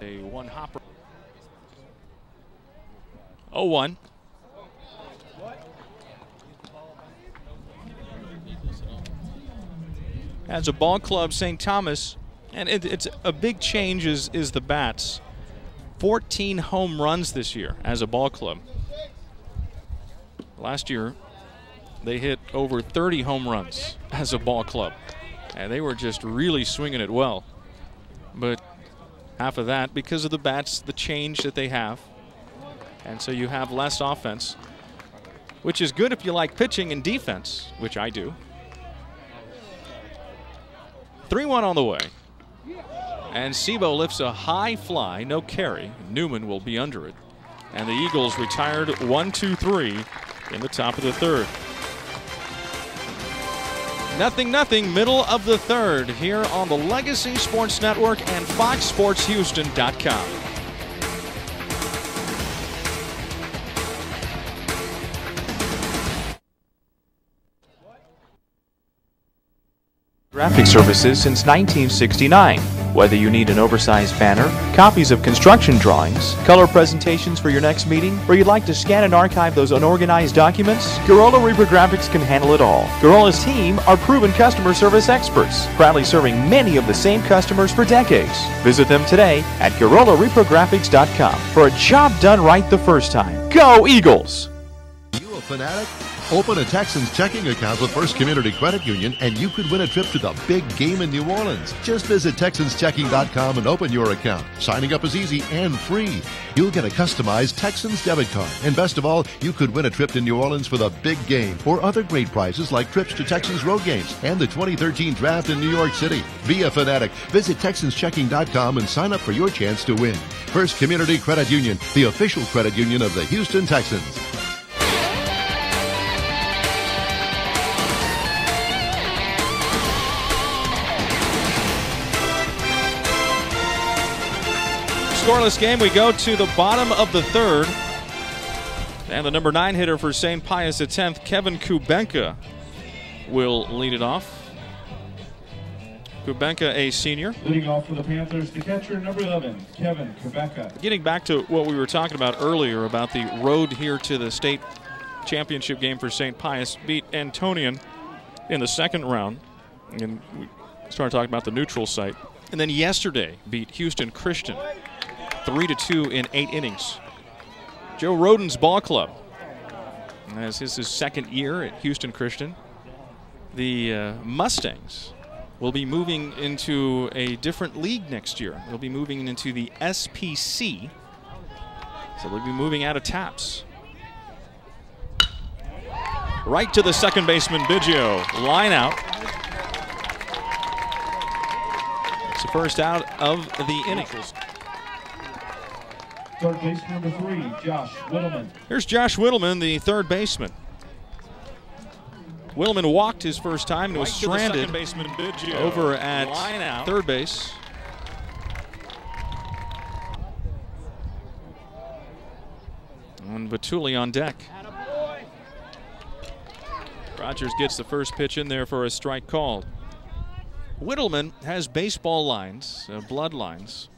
A one-hopper. 0-1. As a ball club, St. Thomas, and it's a big change is the bats. 14 home runs this year as a ball club. Last year, they hit over 30 home runs as a ball club, and they were just really swinging it well. But half of that because of the bats, the change that they have, and so you have less offense, which is good if you like pitching and defense, which I do. 3-1 on the way. And Sebo lifts a high fly, no carry. Newman will be under it. And the Eagles retired 1-2-3 in the top of the 3rd. 0-0, middle of the 3rd here on the Legacy Sports Network and FoxSportsHouston.com. Graphic services since 1969. Whether you need an oversized banner, copies of construction drawings, color presentations for your next meeting, or you'd like to scan and archive those unorganized documents, Garola Reaper Graphics can handle it all. Garola's team are proven customer service experts, proudly serving many of the same customers for decades. Visit them today at GarolaReaperGraphics.com for a job done right the first time. Go Eagles! You a fanatic? Open a Texans checking account with First Community Credit Union and you could win a trip to the big game in New Orleans. Just visit TexansChecking.com and open your account. Signing up is easy and free. You'll get a customized Texans debit card. And best of all, you could win a trip to New Orleans for the big game or other great prizes like trips to Texans road games and the 2013 draft in New York City. Be a fanatic. Visit TexansChecking.com and sign up for your chance to win. First Community Credit Union, the official credit union of the Houston Texans. Scoreless game. We go to the bottom of the 3rd. And the number 9 hitter for St. Pius X, Kevin Kubenka, will lead it off. Kubenka, a senior. Leading off for the Panthers, the catcher, number 11, Kevin Kubenka. Getting back to what we were talking about earlier about the road here to the state championship game for St. Pius, beat Antonian in the 2nd round. And we started talking about the neutral site. And then yesterday beat Houston Christian 3-2 in 8 innings. Joe Roden's ball club, as this is his 2nd year at Houston Christian. The Mustangs will be moving into a different league next year. They'll be moving into the SPC. So they'll be moving out of TAPS. Right to the second baseman, Biggio. Line out. It's the first out of the inning. Third base number 3, Josh Whittleman. Here's Josh Whittleman, the 3rd baseman. Wilman walked his first time and was stranded baseman, over at third base. And Batuli on deck. Rogers gets the first pitch in there for a strike called. Whittleman has baseball lines, bloodlines.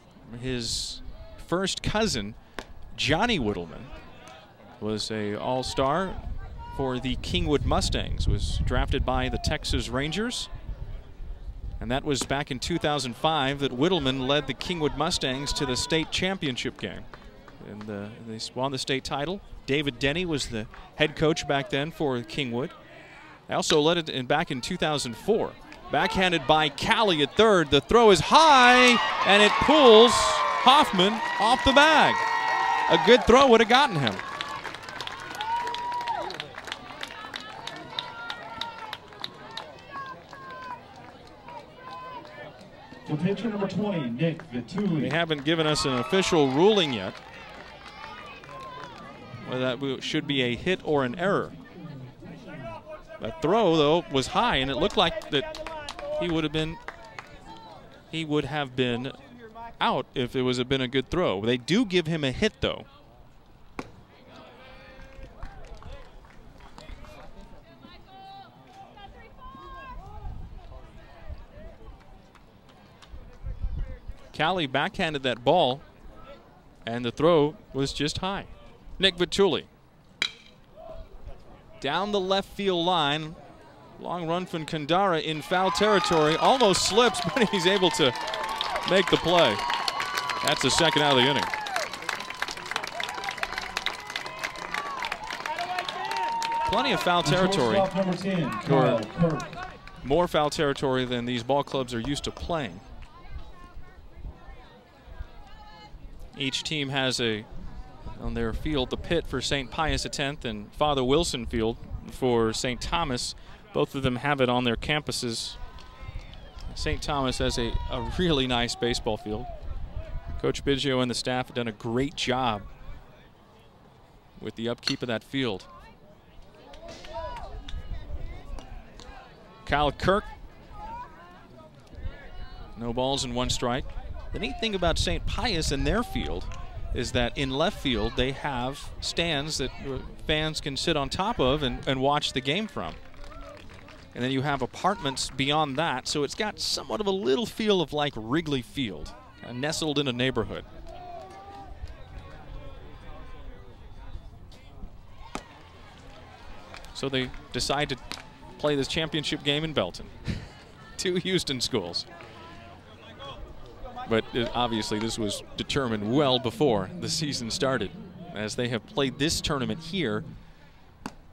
His first cousin, Johnny Whittleman, was a all-star for the Kingwood Mustangs, was drafted by the Texas Rangers. And that was back in 2005 that Whittleman led the Kingwood Mustangs to the state championship game. And they won the state title. David Denny was the head coach back then for Kingwood. They also led it back in 2004. Backhanded by Callie at third. The throw is high, and it pulls Hoffman off the bag. A good throw would have gotten him. The pitcher number 20, Nick Vituli. They haven't given us an official ruling yet whether that should be a hit or an error. That throw, though, was high, and it looked like that he would have been out if it was been a good throw. They do give him a hit, though. Callie backhanded that ball, and the throw was just high. Nick Vituli. Down the left field line. Long run from Kandara in foul territory. Almost slips, but he's able to make the play. That's the second out of the inning. Plenty of foul territory. Or more foul territory than these ball clubs are used to playing. Each team has on their field the pit for St. Pius X and Father Wilson Field for St. Thomas. Both of them have it on their campuses. St. Thomas has a really nice baseball field. Coach Biggio and the staff have done a great job with the upkeep of that field. Kyle Kirk. No balls and one strike. The neat thing about St. Pius and their field is that in left field they have stands that fans can sit on top of and watch the game from. And then you have apartments beyond that, so it's got somewhat of a little feel of like Wrigley Field, nestled in a neighborhood. So they decide to play this championship game in Belton. 2 Houston schools. But obviously this was determined well before the season started, as they have played this tournament here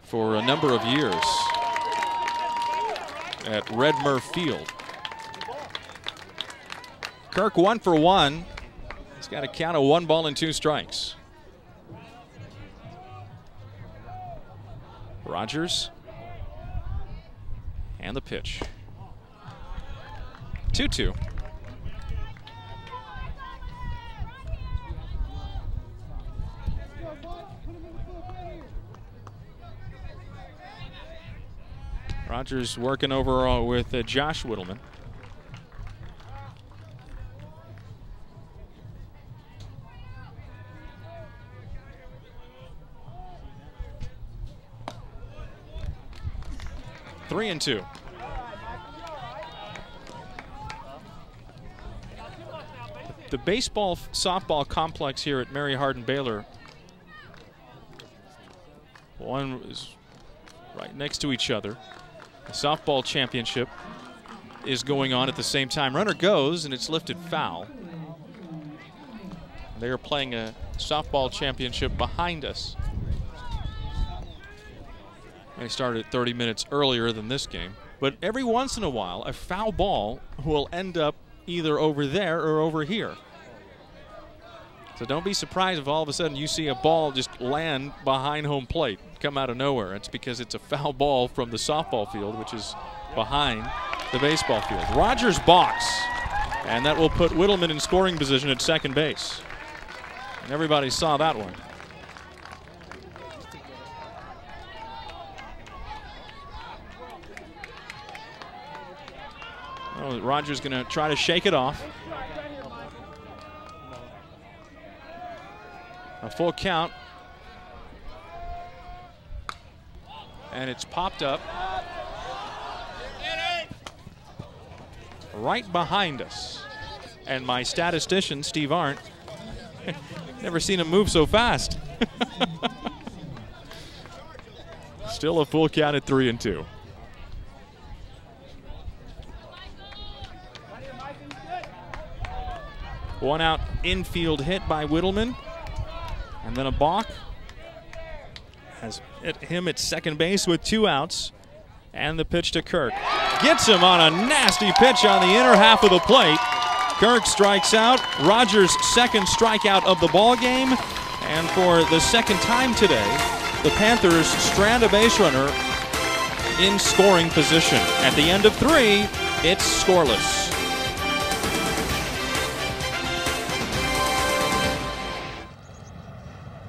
for a number of years at Red Murph Field. Kirk 1 for 1. He's got a count of 1 ball and 2 strikes. Rogers. And the pitch. 2-2. Rogers working over with Josh Whittleman. Three and two. The baseball softball complex here at Mary Hardin Baylor, one is right next to each other. The softball championship is going on at the same time. Runner goes, and it's lifted foul. They are playing a softball championship behind us. They started 30 minutes earlier than this game. But every once in a while, a foul ball will end up either over there or over here. So don't be surprised if all of a sudden you see a ball just land behind home plate, come out of nowhere. It's because it's a foul ball from the softball field, which is behind the baseball field. Rogers balks, and that will put Whittleman in scoring position at second base. And everybody saw that one. Oh, Rogers going to try to shake it off. A full count. And it's popped up right behind us. And my statistician, Steve Arndt, never seen him move so fast. Still a full count at 3-2. One out infield hit by Whittleman. And then a balk has hit him at second base with 2 outs. And the pitch to Kirk. Gets him on a nasty pitch on the inner half of the plate. Kirk strikes out. Rogers' second strikeout of the ball game. And for the second time today, the Panthers strand a base runner in scoring position. At the end of 3, it's scoreless.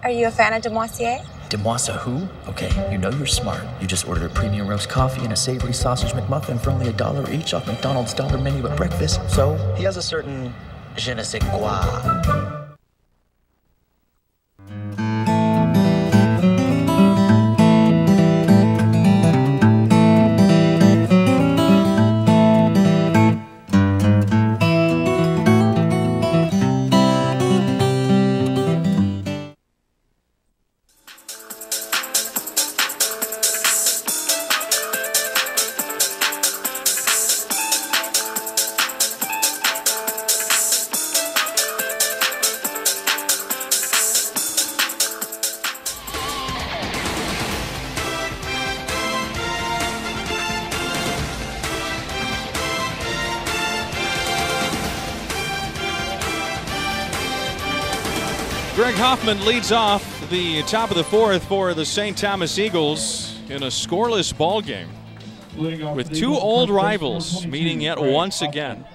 Are you a fan of Demoisier? Demoisier who? Okay, you know you're smart. You just ordered a premium roast coffee and a savory sausage McMuffin for only $1 each off McDonald's dollar menu at breakfast. So, he has a certain je ne sais quoi. Greg Hoffman leads off the top of the 4th for the St. Thomas Eagles in a scoreless ball game with 2 old rivals meeting yet once again.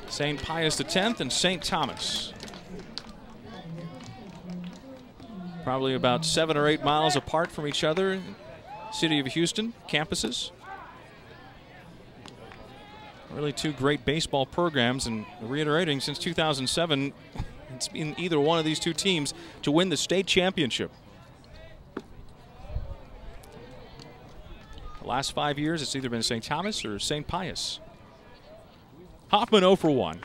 St. Pius X and St. Thomas. Probably about 7 or 8 miles apart from each other. City of Houston campuses. Really 2 great baseball programs, and reiterating, since 2007, it's been either one of these 2 teams to win the state championship. The last 5 years, it's either been St. Thomas or St. Pius. Hoffman 0 for 1.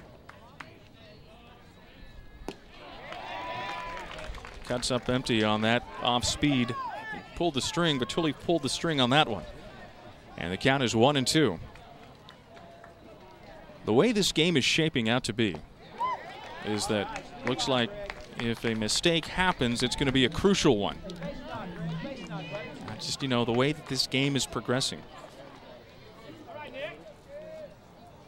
Cuts up empty on that off speed. He pulled the string, but Tully pulled the string on that one. And the count is 1-2. The way this game is shaping out to be is that looks like if a mistake happens, it's going to be a crucial one. Just, you know, the way that this game is progressing.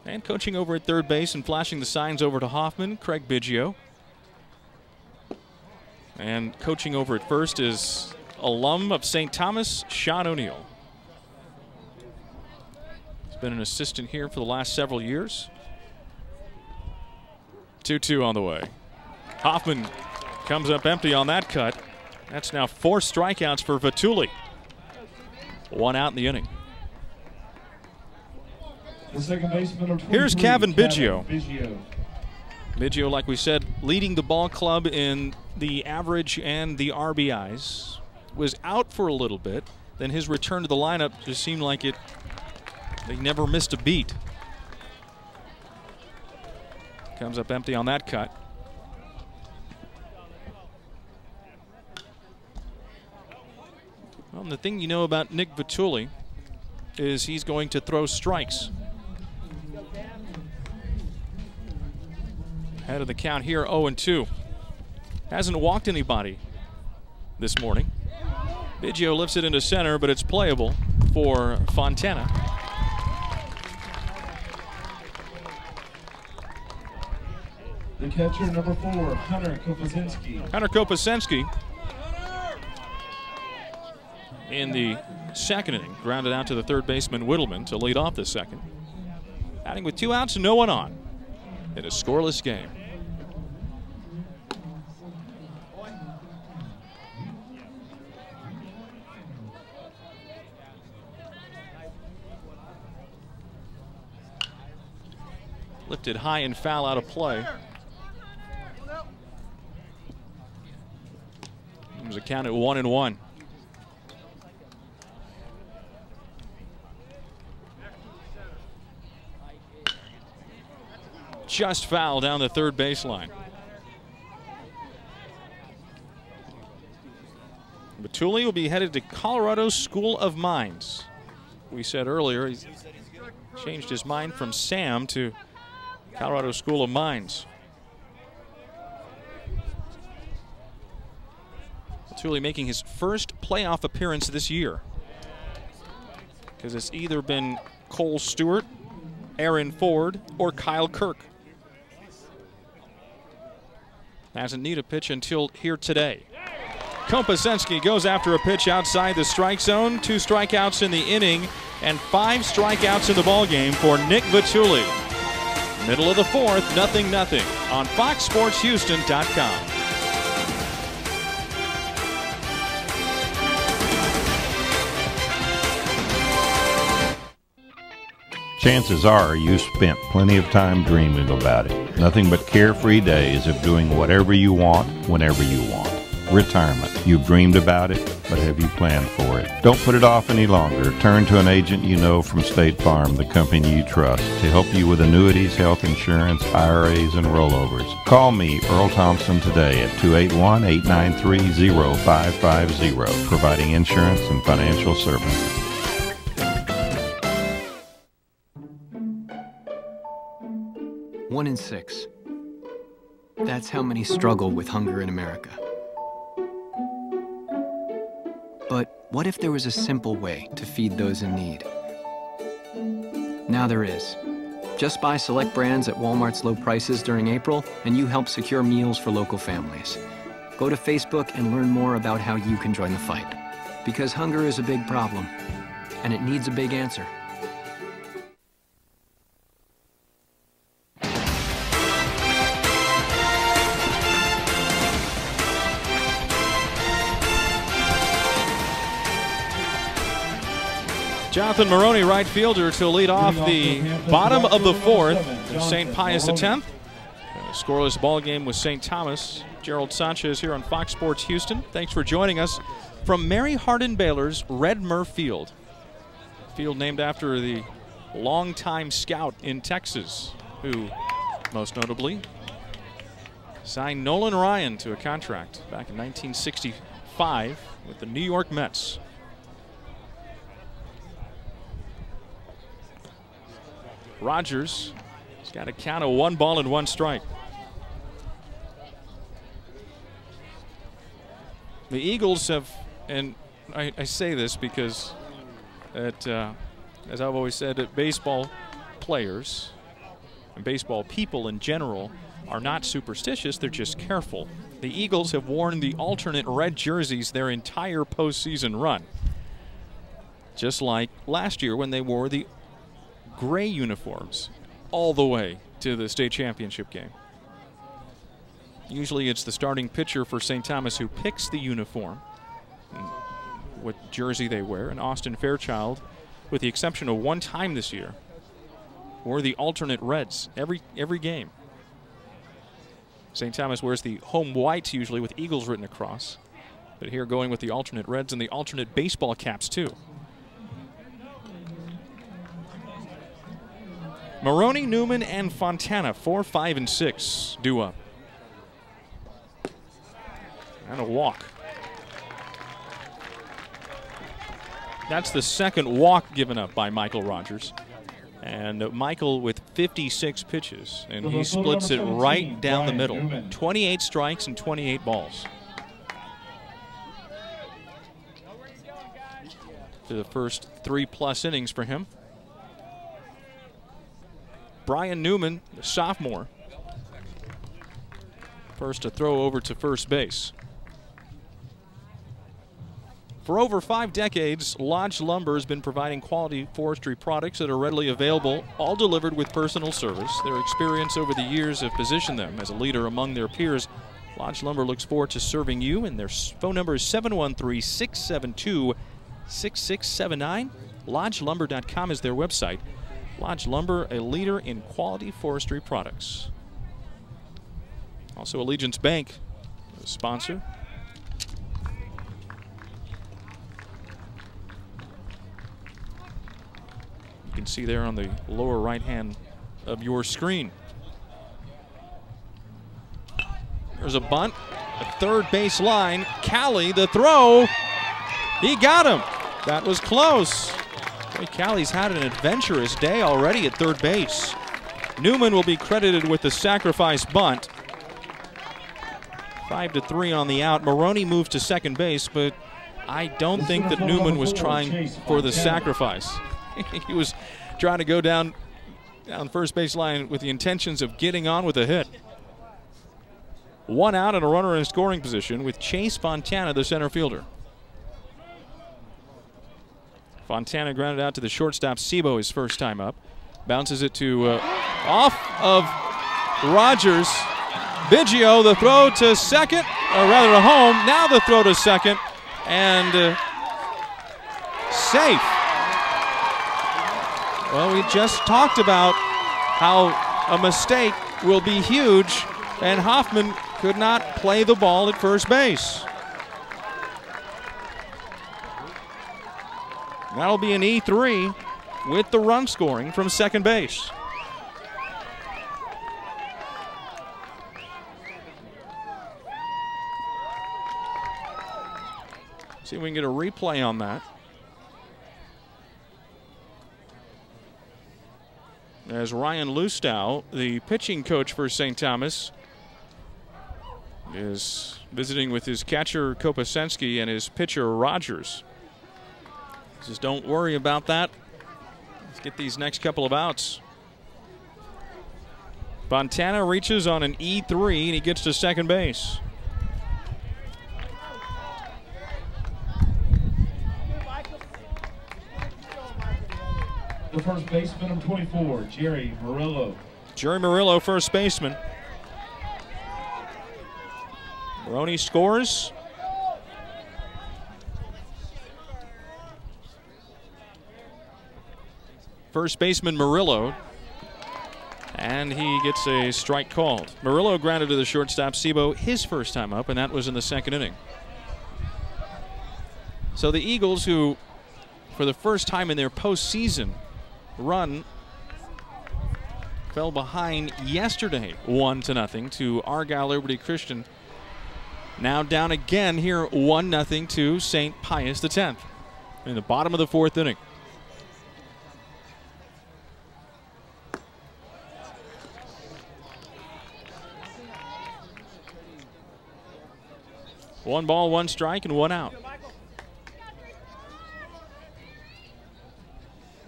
And coaching over at third base and flashing the signs over to Hoffman, Craig Biggio. And coaching over at first is alum of St. Thomas, Sean O'Neill. He's been an assistant here for the last several years. 2-2 on the way. Hoffman comes up empty on that cut. That's now 4 strikeouts for Vituli. 1 out in the inning. The second baseman, here's Kevin Biggio. Biggio, like we said, leading the ball club in the average and the RBIs. Was out for a little bit. Then his return to the lineup just seemed like they never missed a beat. Comes up empty on that cut. Well, the thing you know about Nick Vituli is he's going to throw strikes. Head of the count here, 0-2. Hasn't walked anybody this morning. Biggio lifts it into center, but it's playable for Fontana. The catcher, number 4, Hunter Kopasinski. Hunter Kopasinski in the second inning, grounded out to the third baseman Whittleman to lead off the second. Batting with 2 outs and no one on in a scoreless game. Lifted high and foul out of play. It was a count at 1-1. Just foul down the third baseline. Batuli will be headed to Colorado School of Mines. We said earlier he's changed his mind from Sam to Colorado School of Mines. Batuli making his first playoff appearance this year, because it's either been Cole Stewart, Aaron Ford, or Kyle Kirk. Hasn't needed a pitch until here today. Kompasensky goes after a pitch outside the strike zone. 2 strikeouts in the inning and 5 strikeouts in the ballgame for Nick Batuli. Middle of the 4th, 0-0 on FoxSportsHouston.com. Chances are you spent plenty of time dreaming about it. Nothing but carefree days of doing whatever you want, whenever you want. Retirement. You've dreamed about it, but have you planned for it? Don't put it off any longer. Turn to an agent you know from State Farm, the company you trust, to help you with annuities, health insurance, IRAs, and rollovers. Call me, Earl Thompson, today at 281-893-0550, providing insurance and financial services. One in 6. That's how many struggle with hunger in America. But what if there was a simple way to feed those in need? Now there is. Just buy select brands at Walmart's low prices during April, and you help secure meals for local families. Go to Facebook and learn more about how you can join the fight. Because hunger is a big problem, and it needs a big answer. Jonathan Maroney, right fielder, to lead off the bottom of the 4th. St. Pius X. Scoreless ball game with St. Thomas. Gerald Sanchez here on Fox Sports Houston. Thanks for joining us from Mary Hardin Baylor's Redmer Field. Field named after the longtime scout in Texas, who most notably signed Nolan Ryan to a contract back in 1965 with the New York Mets. Rogers has got a count of 1 ball and 1 strike. The Eagles have, and I say this because as I've always said, that baseball players and baseball people in general are not superstitious, they're just careful. The Eagles have worn the alternate red jerseys their entire postseason run. Just like last year when they wore the gray uniforms all the way to the state championship game. Usually it's the starting pitcher for St. Thomas who picks the uniform, what jersey they wear, and Austin Fairchild, with the exception of one time this year, wore the alternate reds every game. St. Thomas wears the home whites usually with Eagles written across, but here going with the alternate reds and the alternate baseball caps too. Maroney, Newman, and Fontana, 4, 5, and 6 due up. And a walk. That's the second walk given up by Michael Rogers. And Michael with 56 pitches, and he splits it right down the middle. 28 strikes and 28 balls. To the first 3+ innings for him. Brian Newman, the sophomore, first to throw over to first base. For over 5 decades, Lodge Lumber has been providing quality forestry products that are readily available, all delivered with personal service. Their experience over the years have positioned them as a leader among their peers. Lodge Lumber looks forward to serving you, and their phone number is 713-672-6679. LodgeLumber.com is their website. Lodge Lumber, a leader in quality forestry products. Also Allegiance Bank, a sponsor. You can see there on the lower right hand of your screen. There's a bunt at third base line. Callie, the throw. He got him. That was close. Boy, Callie's had an adventurous day already at third base. Newman will be credited with the sacrifice bunt. 5-3 on the out. Maroney moves to second base, but I don't think that Newman was trying for the sacrifice. He was trying to go down first base line with the intentions of getting on with a hit. 1 out and a runner in scoring position with Chase Fontana, the center fielder. Fontana grounded out to the shortstop Sebo his first time up. Bounces it to off of Rogers. Biggio, the throw to second, or rather to home. Now the throw to second, and safe. Well, we just talked about how a mistake will be huge, and Hoffman could not play the ball at first base. That'll be an E3 with the run scoring from second base. See if we can get a replay on that. As Ryan Lustow, the pitching coach for St. Thomas, is visiting with his catcher Kopasensky and his pitcher Rogers. Just don't worry about that. Let's get these next couple of outs. Fontana reaches on an E3 and he gets to second base. The first baseman, number 24, Jerry Murillo. Jerry Murillo, first baseman. Maroney scores. First baseman Murillo, and he gets a strike called. Murillo grounded to the shortstop Sebo his first time up, and that was in the second inning. So the Eagles, who for the first time in their postseason run fell behind yesterday 1-0 to Argyle Liberty Christian, now down again here 1-0 to St. Pius X in the bottom of the fourth inning. One ball, one strike, and one out.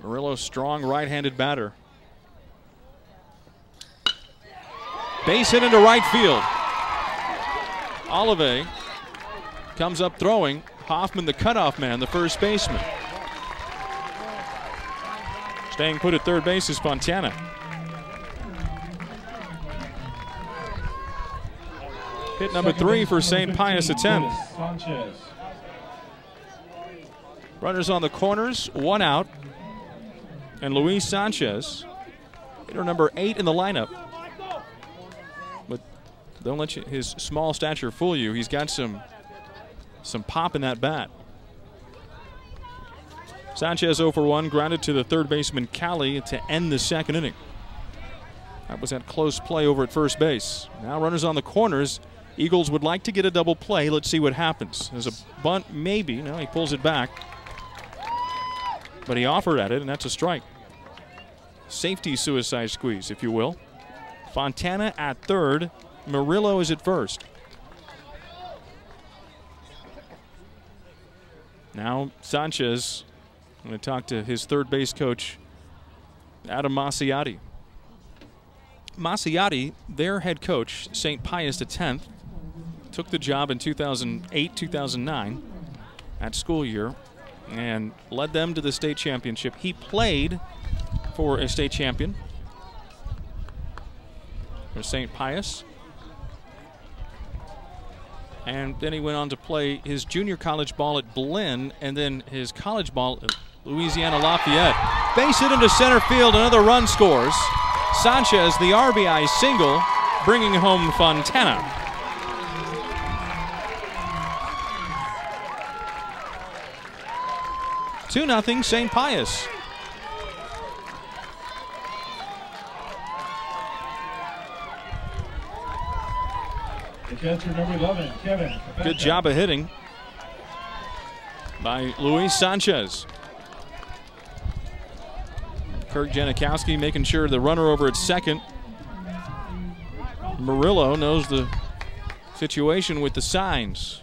Murillo, strong right-handed batter. Base hit into right field. Olive comes up throwing. Hoffman, the cutoff man, the first baseman. Staying put at third base is Fontana. Hit number 3 for St. Pius X. Runners on the corners, 1 out. And Luis Sanchez, hitter number 8 in the lineup. But don't let his small stature fool you. He's got some pop in that bat. Sanchez 0 for 1, grounded to the third baseman Callie to end the second inning. That was that close play over at first base. Now runners on the corners. Eagles would like to get a double play. Let's see what happens. There's a bunt, maybe. No, he pulls it back. But he offered at it, and that's a strike. Safety suicide squeeze, if you will. Fontana at third. Murillo is at first. Now Sanchez going to talk to his third base coach, Adam Masiotti. Masiotti, their head coach, St. Pius X, took the job in 2008-2009, that school year, and led them to the state championship. He played for a state champion for St. Pius. And then he went on to play his junior college ball at Blinn and then his college ball at Louisiana Lafayette. base hit into center field. Another run scores. Sanchez, the RBI single, bringing home Fontana. Two 2-0 St. Pius. The catcher, number 11, Kevin. Good job of hitting by Luis Sanchez. Kirk Janikowski making sure the runner over at second. Murillo knows the situation with the signs.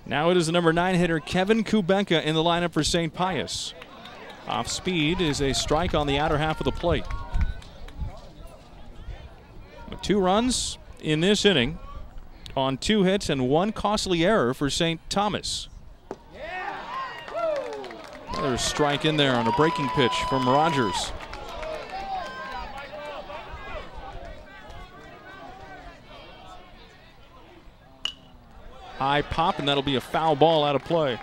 Now it is the number 9 hitter, Kevin Kubenka, in the lineup for St. Pius. Off speed is a strike on the outer half of the plate. With 2 runs in this inning on 2 hits and 1 costly error for St. Thomas. Another strike in there on a breaking pitch from Rogers. High pop, and that'll be a foul ball out of play.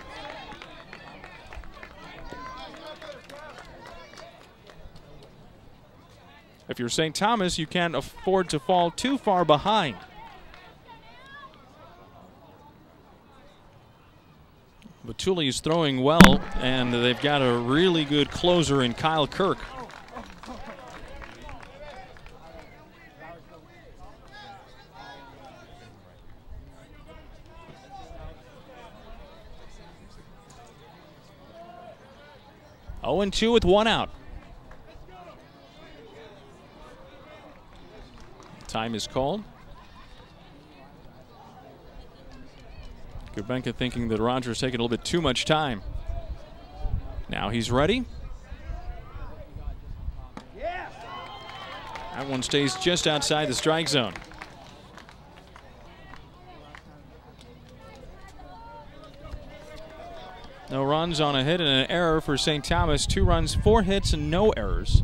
If you're St. Thomas, you can't afford to fall too far behind. Batuli's throwing well, and they've got a really good closer in Kyle Kirk. Oh, 0-2 with 1 out. Time is called. Kubenka thinking that Rogers taking a little bit too much time. Now he's ready. That one stays just outside the strike zone. No runs on a hit and an error for St. Thomas. 2 runs, 4 hits, and no errors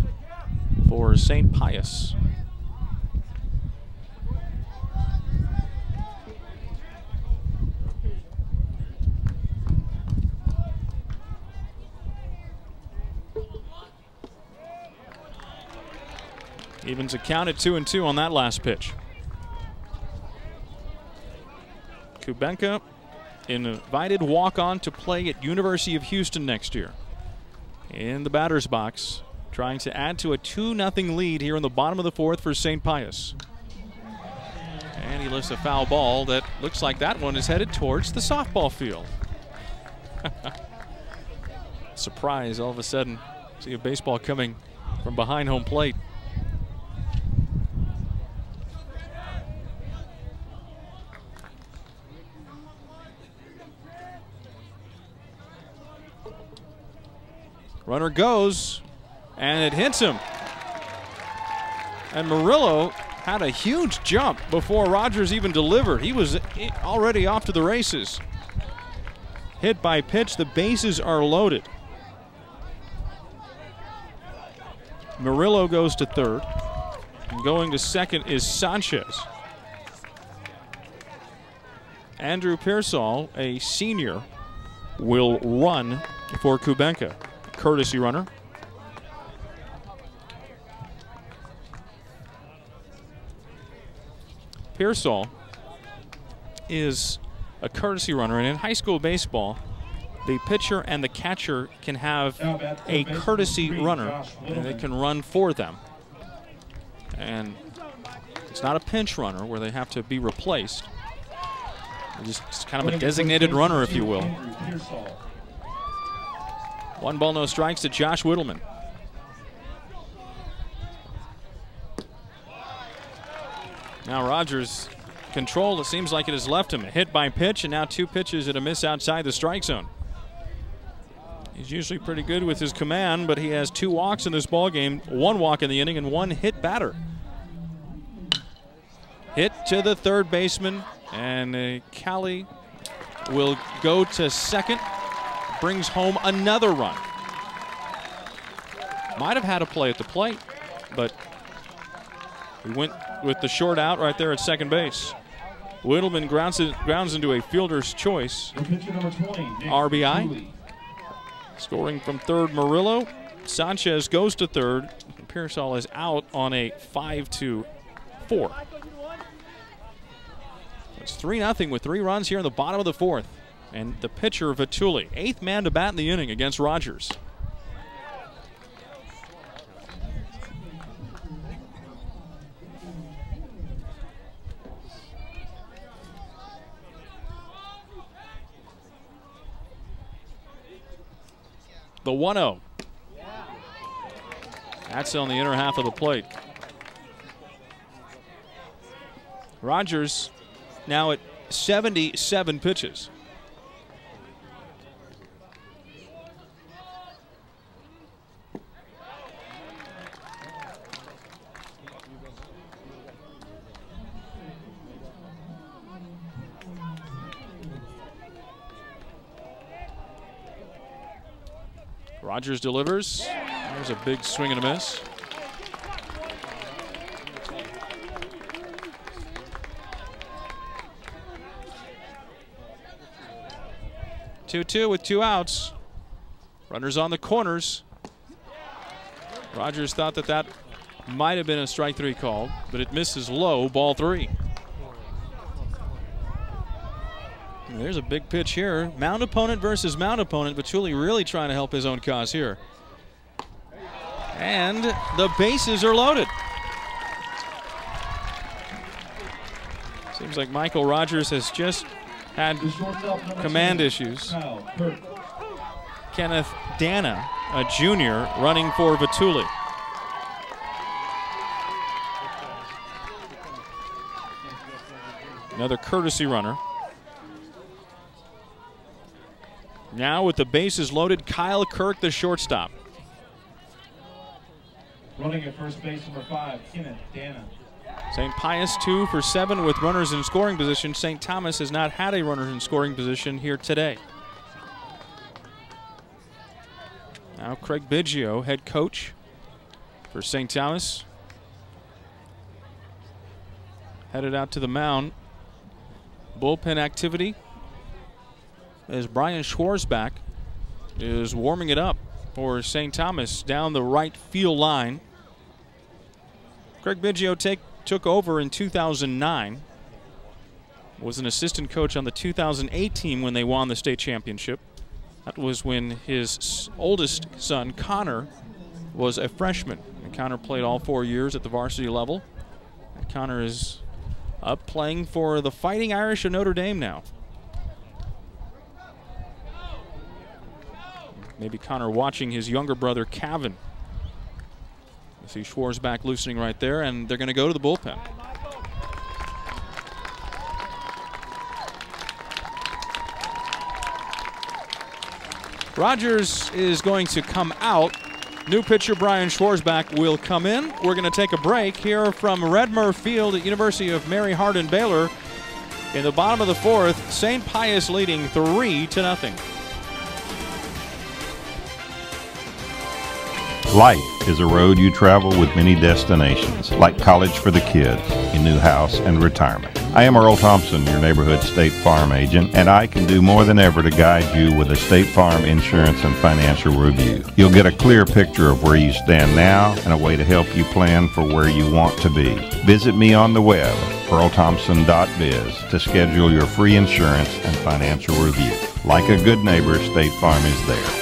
for St. Pius. Evens a count at 2-2 on that last pitch. Kubenka invited walk-on to play at University of Houston next year. In the batter's box, trying to add to a 2-0 lead here in the bottom of the 4th for St. Pius. And he lifts a foul ball that looks like that one is headed towards the softball field. Surprise, all of a sudden, see a baseball coming from behind home plate. Runner goes, and it hits him. And Murillo had a huge jump before Rogers even delivered. He was already off to the races. Hit by pitch, the bases are loaded. Murillo goes to third. And going to second is Sanchez. Andrew Pearsall, a senior, will run for Kubenka. Courtesy runner. Pearsall is a courtesy runner, and in high school baseball, the pitcher and the catcher can have a courtesy runner, and they can run for them. And it's not a pinch runner where they have to be replaced. It's kind of a designated runner, if you will. 1 ball, no strikes to Josh Whittleman. Now Rogers control, it seems like it has left him. A hit by pitch, and now 2 pitches and a miss outside the strike zone. He's usually pretty good with his command, but he has 2 walks in this ball game, 1 walk in the inning and 1 hit batter. Hit to the third baseman, and Callie will go to second. Brings home another run. Might have had a play at the plate, but he went with the short out right there at second base. Whittleman grounds into a fielder's choice. RBI. Scoring from third, Murillo. Sanchez goes to third. Pearsall is out on a 5-4. It's 3-0 with 3 runs here in the bottom of the 4th. And the pitcher, Vituli, 8th man to bat in the inning against Rogers. The 1-0. That's on the inner half of the plate. Rogers now at 77 pitches. Rogers delivers. There's a big swing and a miss. Two with 2 outs. Runners on the corners. Rogers thought that might have been a strike 3 call, but it misses low, ball 3. And there's a big pitch here. Mound opponent versus mound opponent, but Tully really trying to help his own cause here. And the bases are loaded. Seems like Michael Rogers has just had command issues. Kenneth Dana, a junior, running for Vituli. Another courtesy runner. Now with the bases loaded, Kyle Kirk, the shortstop. Running at first base, number 5, Kenneth Dana. St. Pius 2 for 7 with runners in scoring position. St. Thomas has not had a runner in scoring position here today. Now Craig Biggio, head coach for St. Thomas, headed out to the mound. Bullpen activity as Brian Schwarzbach is warming it up for St. Thomas down the right field line. Craig Biggio took over in 2009. Was an assistant coach on the 2008 team when they won the state championship. That was when his oldest son, Connor, was a freshman. And Connor played all 4 years at the varsity level. And Connor is up playing for the Fighting Irish of Notre Dame now. Maybe Connor watching his younger brother, Cavan. You see Schwarzbach loosening right there, and they're going to go to the bullpen. Rogers is going to come out. New pitcher Brian Schwarzbach will come in. We're going to take a break here from Redmer Field at University of Mary Hardin Baylor. In the bottom of the 4th, St. Pius leading 3-0. Life is a road you travel with many destinations, like college for the kids, a new house, and retirement. I am Earl Thompson, your neighborhood State Farm agent, and I can do more than ever to guide you with a State Farm insurance and financial review. You'll get a clear picture of where you stand now and a way to help you plan for where you want to be. Visit me on the web, earlthompson.biz, to schedule your free insurance and financial review. Like a good neighbor, State Farm is there.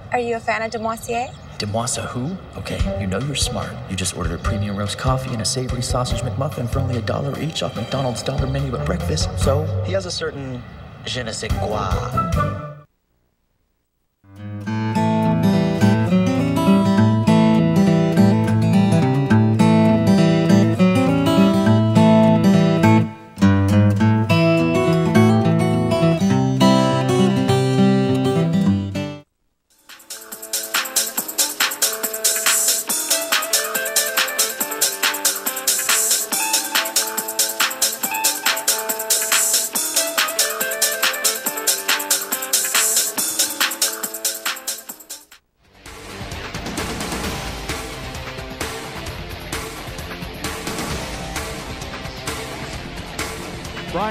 Are you a fan of Demoisier? Demoisier who? Okay, you know you're smart. You just ordered a premium roast coffee and a savory sausage McMuffin for only $1 each off McDonald's dollar menu at breakfast. So, he has a certain je ne sais quoi.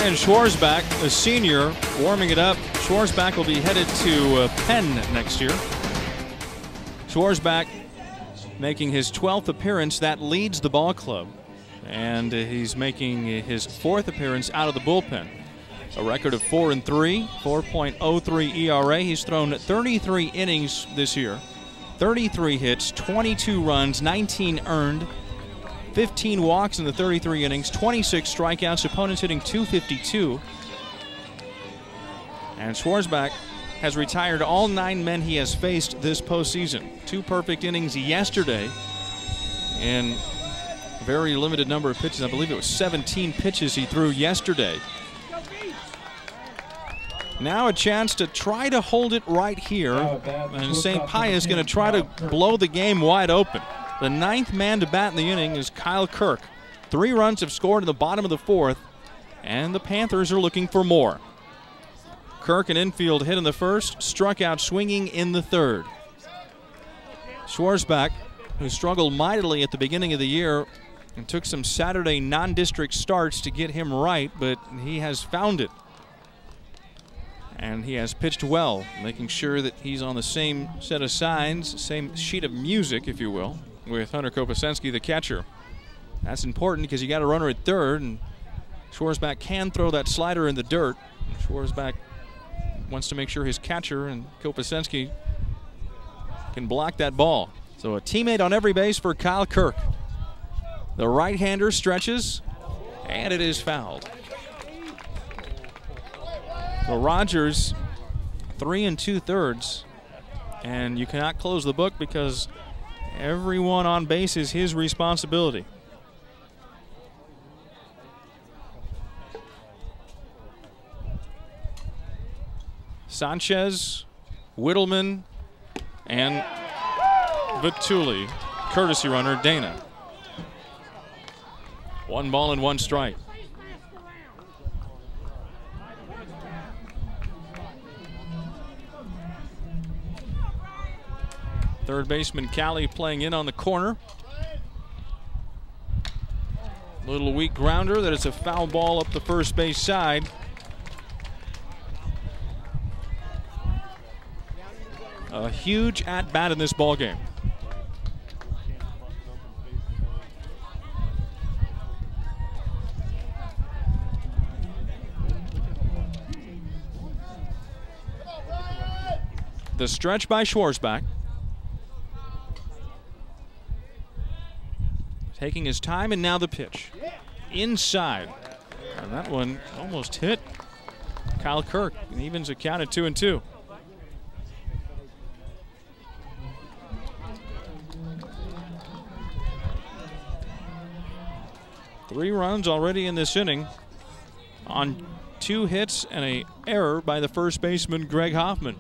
Ryan Schwarzbach, a senior, warming it up. Schwarzbach will be headed to Penn next year. Schwarzbach making his 12th appearance. That leads the ball club. And he's making his 4th appearance out of the bullpen. A record of 4-3, 4.03 ERA. He's thrown 33 innings this year. 33 hits, 22 runs, 19 earned, 15 walks in the 33 innings, 26 strikeouts, opponents hitting .252. And Schwarzbach has retired all 9 men he has faced this postseason. 2 perfect innings yesterday and a very limited number of pitches. I believe it was 17 pitches he threw yesterday. Now a chance to try to hold it right here, and St. Pius is going to try to blow the game wide open. The 9th man to bat in the inning is Kyle Kirk. 3 runs have scored in the bottom of the 4th, and the Panthers are looking for more. Kirk, an infield hit in the 1st, struck out swinging in the 3rd. Schwarzbach, who struggled mightily at the beginning of the year and took some Saturday non-district starts to get him right, but he has found it. And he has pitched well, making sure that he's on the same set of signs, same sheet of music, if you will, with Hunter Kopasensky, the catcher. That's important because you got a runner at 3rd, and Schwarzbach can throw that slider in the dirt. Schwarzbach wants to make sure his catcher and Kopasensky can block that ball. So a teammate on every base for Kyle Kirk. The right-hander stretches, and it is fouled. Well, Rogers, 3 2/3, and you cannot close the book because everyone on base is his responsibility. Sanchez, Whittleman, and Vituli, courtesy runner Dana. 1 ball and 1 strike. Third baseman Callie playing in on the corner. Little weak grounder that is a foul ball up the first base side. A huge at-bat in this ball game. The stretch by Schwarzbach. Taking his time, and now the pitch. Inside. And that one almost hit Kyle Kirk, and evens a count at 2-2. Three runs already in this inning on 2 hits and an error by the first baseman, Greg Hoffman.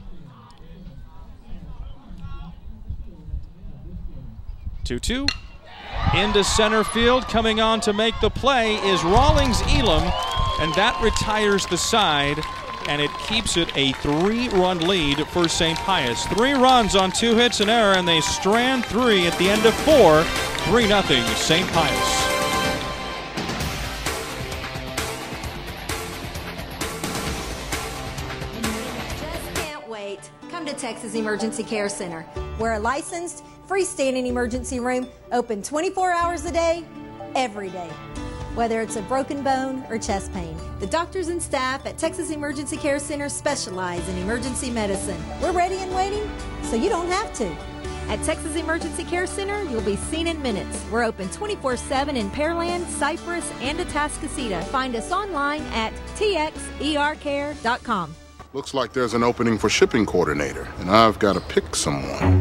2-2. Into center field, coming on to make the play is Rawlings Elam, and that retires the side, and it keeps it a 3-run lead for St. Pius. 3 runs on 2 hits and error, and they strand 3 at the end of 4. 3-0 St. Pius. Come to Texas Emergency Care Center. We're a licensed, freestanding emergency room, open 24 hours a day, every day. Whether it's a broken bone or chest pain, the doctors and staff at Texas Emergency Care Center specialize in emergency medicine. We're ready and waiting, so you don't have to. At Texas Emergency Care Center, you'll be seen in minutes. We're open 24/7 in Pearland, Cypress, and Atascocita. Find us online at txercare.com. Looks like there's an opening for shipping coordinator, and I've got to pick someone.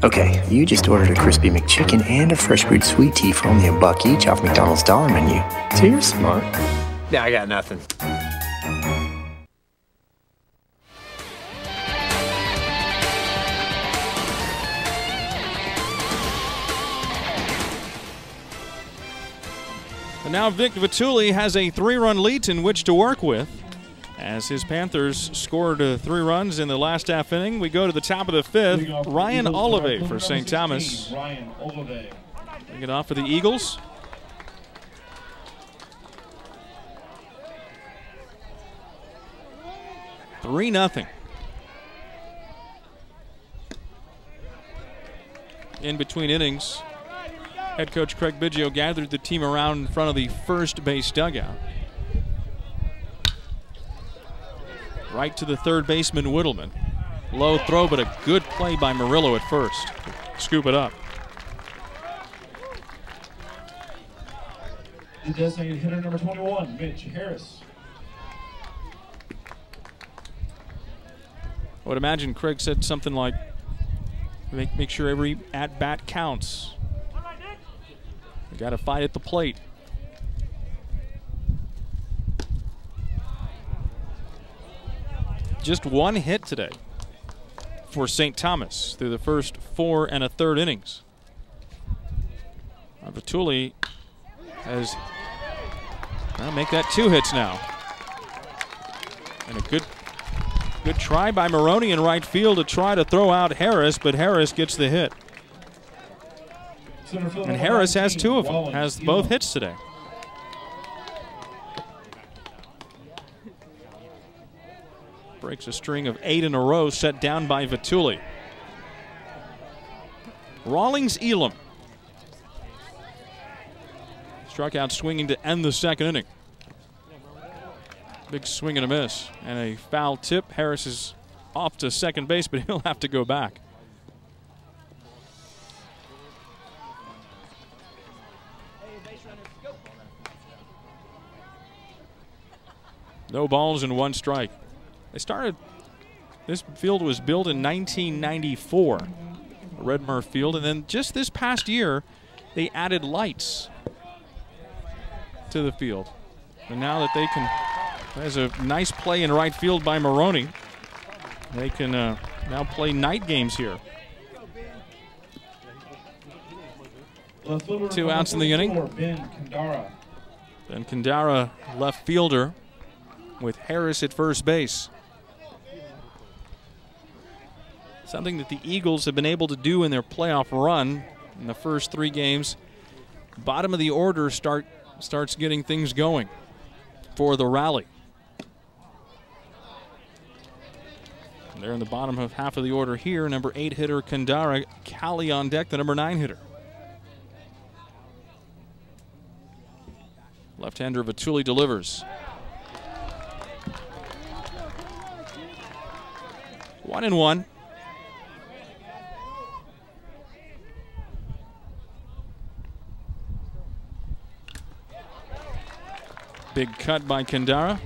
Okay, you just ordered a crispy McChicken and a fresh brewed sweet tea for only $1 each off McDonald's dollar menu. So you're smart. Yeah, I got nothing. And now Vic Vituli has a 3-run lead in which to work with, as his Panthers scored 3 runs in the last half inning. We go to the top of the 5th. Ryan Olive for St. Thomas. Bring it off for the Eagles. 3-0. In between innings, head coach Craig Biggio gathered the team around in front of the first base dugout. Right to the third baseman, Whittleman. Low throw, but a good play by Murillo at first. Scoop it up. The designated hitter number 21, Mitch Harris. I would imagine Craig said something like, make sure every at-bat counts. We got to fight at the plate. Just one hit today for St. Thomas through the first 4 1/3 innings. Vitulli has make that 2 hits now. And a good try by Maroney in right field to try to throw out Harris, but Harris gets the hit. And Harris has 2 of them, has both hits today. Breaks a string of 8 in a row set down by Vitulli. Rawlings Elam struck out swinging to end the second inning. Big swing and a miss and a foul tip. Harris is off to second base, but he'll have to go back. No balls and 1 strike. This field was built in 1994, Redmer Field, and then just this past year, they added lights to the field. And now that they can, there's a nice play in right field by Maroney. They can now play night games here. 2 outs in the inning. Ben Kandara, left fielder, with Harris at first base. Something that the Eagles have been able to do in their playoff run in the first 3 games. Bottom of the order starts getting things going for the rally. And they're in the bottom of half of the order here. Number 8 hitter Kandara, Cali on deck, the number 9 hitter. Left-hander Vitulli delivers. 1-1. Big cut by Kandara.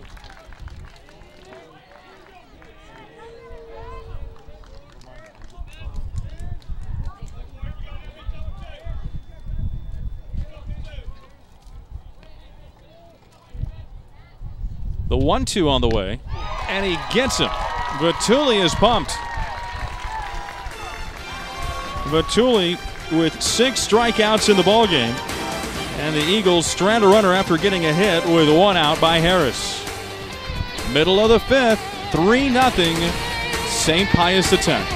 The 1-2 on the way, and he gets him. Vitulli is pumped. Vitulli with 6 strikeouts in the ballgame. And the Eagles strand a runner after getting a hit with 1 out by Harris. Middle of the 5th, 3-0, St. Pius X.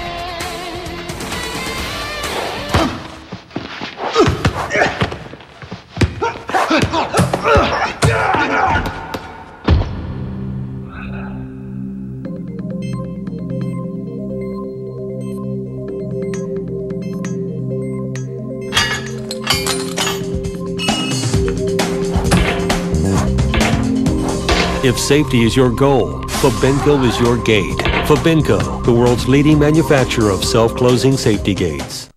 If safety is your goal, Fabenco is your gate. Fabenco, the world's leading manufacturer of self-closing safety gates.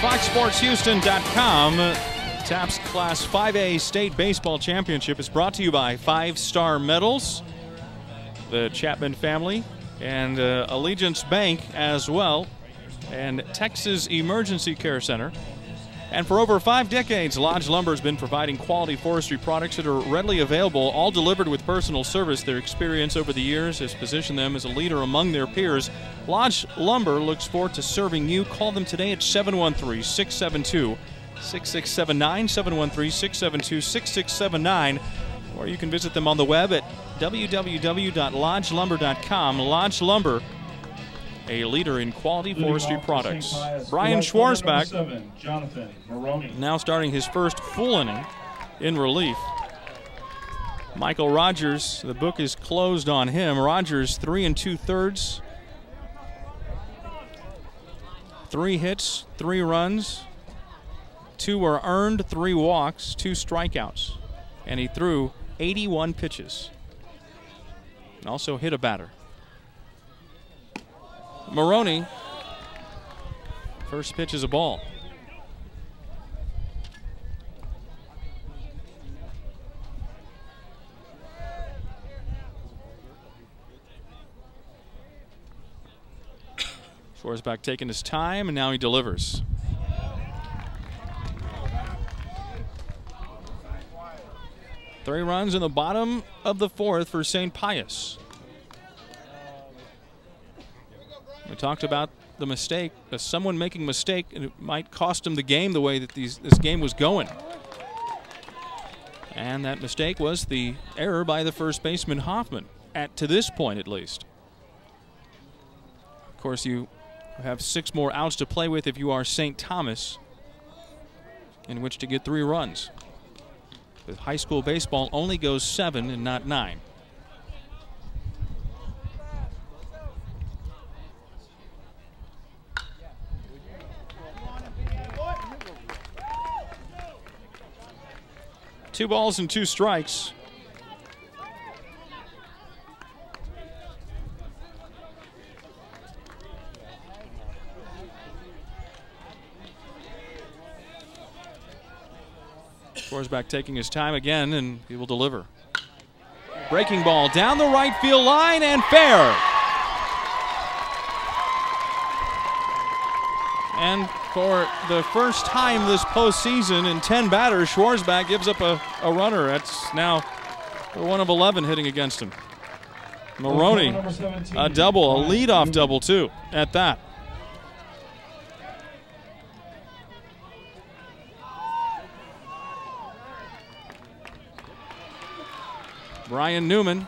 FoxSportsHouston.com. TAPS Class 5A State Baseball Championship is brought to you by 5-Star Metals, the Chapman family, and Allegiance Bank as well, and Texas Emergency Care Center. And for over 5 decades, Lodge Lumber has been providing quality forestry products that are readily available, all delivered with personal service. Their experience over the years has positioned them as a leader among their peers. Lodge Lumber looks forward to serving you. Call them today at 713-672-6679, 713-672-6679, or you can visit them on the web at www.lodgelumber.com. Lodge Lumber, a leader in quality forestry products. Brian Schwarzbach now starting his first full inning in relief. Michael Rogers, the book is closed on him. Rogers 3 2/3. 3 hits, 3 runs, 2 were earned, 3 walks, 2 strikeouts. And he threw 81 pitches. And also hit a batter. Maroney, first pitch is a ball. Schwarzbach taking his time, and now he delivers. Three runs in the bottom of the 4th for St. Pius. We talked about the mistake, someone making a mistake, and it might cost him the game the way that this game was going. And that mistake was the error by the first baseman Hoffman, to this point at least. Of course, you have 6 more outs to play with if you are St. Thomas, in which to get 3 runs. With high school baseball only goes 7 and not 9. Two balls and 2 strikes. Schwarzbach taking his time again, and he will deliver. Breaking ball down the right field line and fair. And for the first time this postseason in 10 batters, Schwarzbach gives up a runner. That's now 1 of 11 hitting against him. Maroney, a double, a leadoff double too, at that. Brian Newman.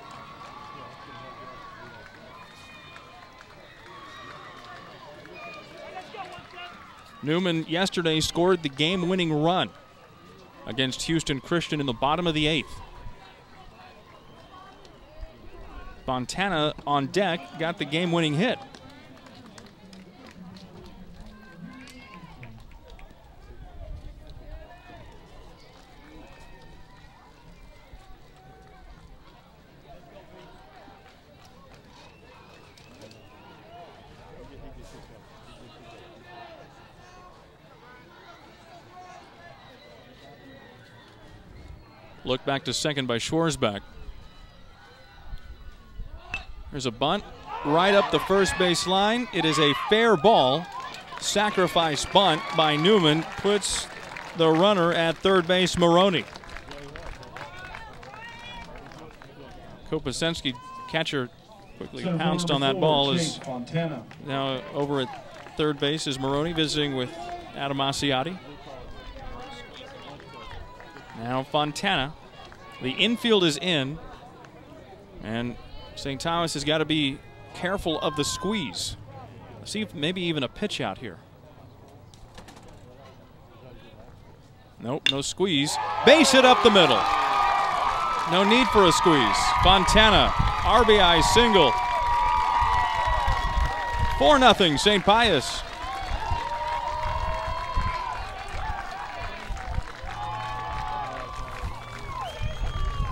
Newman yesterday scored the game-winning run against Houston Christian in the bottom of the 8th. Fontana on deck got the game-winning hit. Look back to second by Schwarzbach. There's a bunt right up the first base line. It is a fair ball. Sacrifice bunt by Newman puts the runner at third base, Maroney. Kopasensky, catcher, quickly pounced on that ball. Is now over at third base is Maroney visiting with Adam Asiati. Now Fontana. The infield is in, and St. Thomas has got to be careful of the squeeze. Let's see if maybe even a pitch out here. Nope, no squeeze. Base hit up the middle. No need for a squeeze. Fontana, RBI single. 4-0 St. Pius.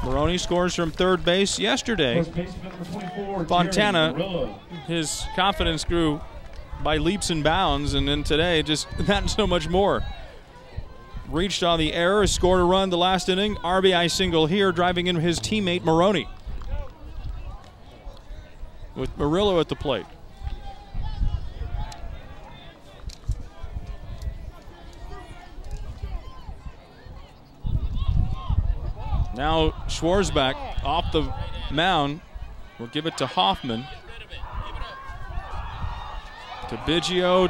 Maroney scores from third base yesterday. Fontana, his confidence grew by leaps and bounds, and then today just not so much more. Reached on the error, scored a run the last inning. RBI single here, driving in his teammate Maroney. With Murillo at the plate. Now Schwarzbach off the mound. We'll give it to Hoffman. To Biggio,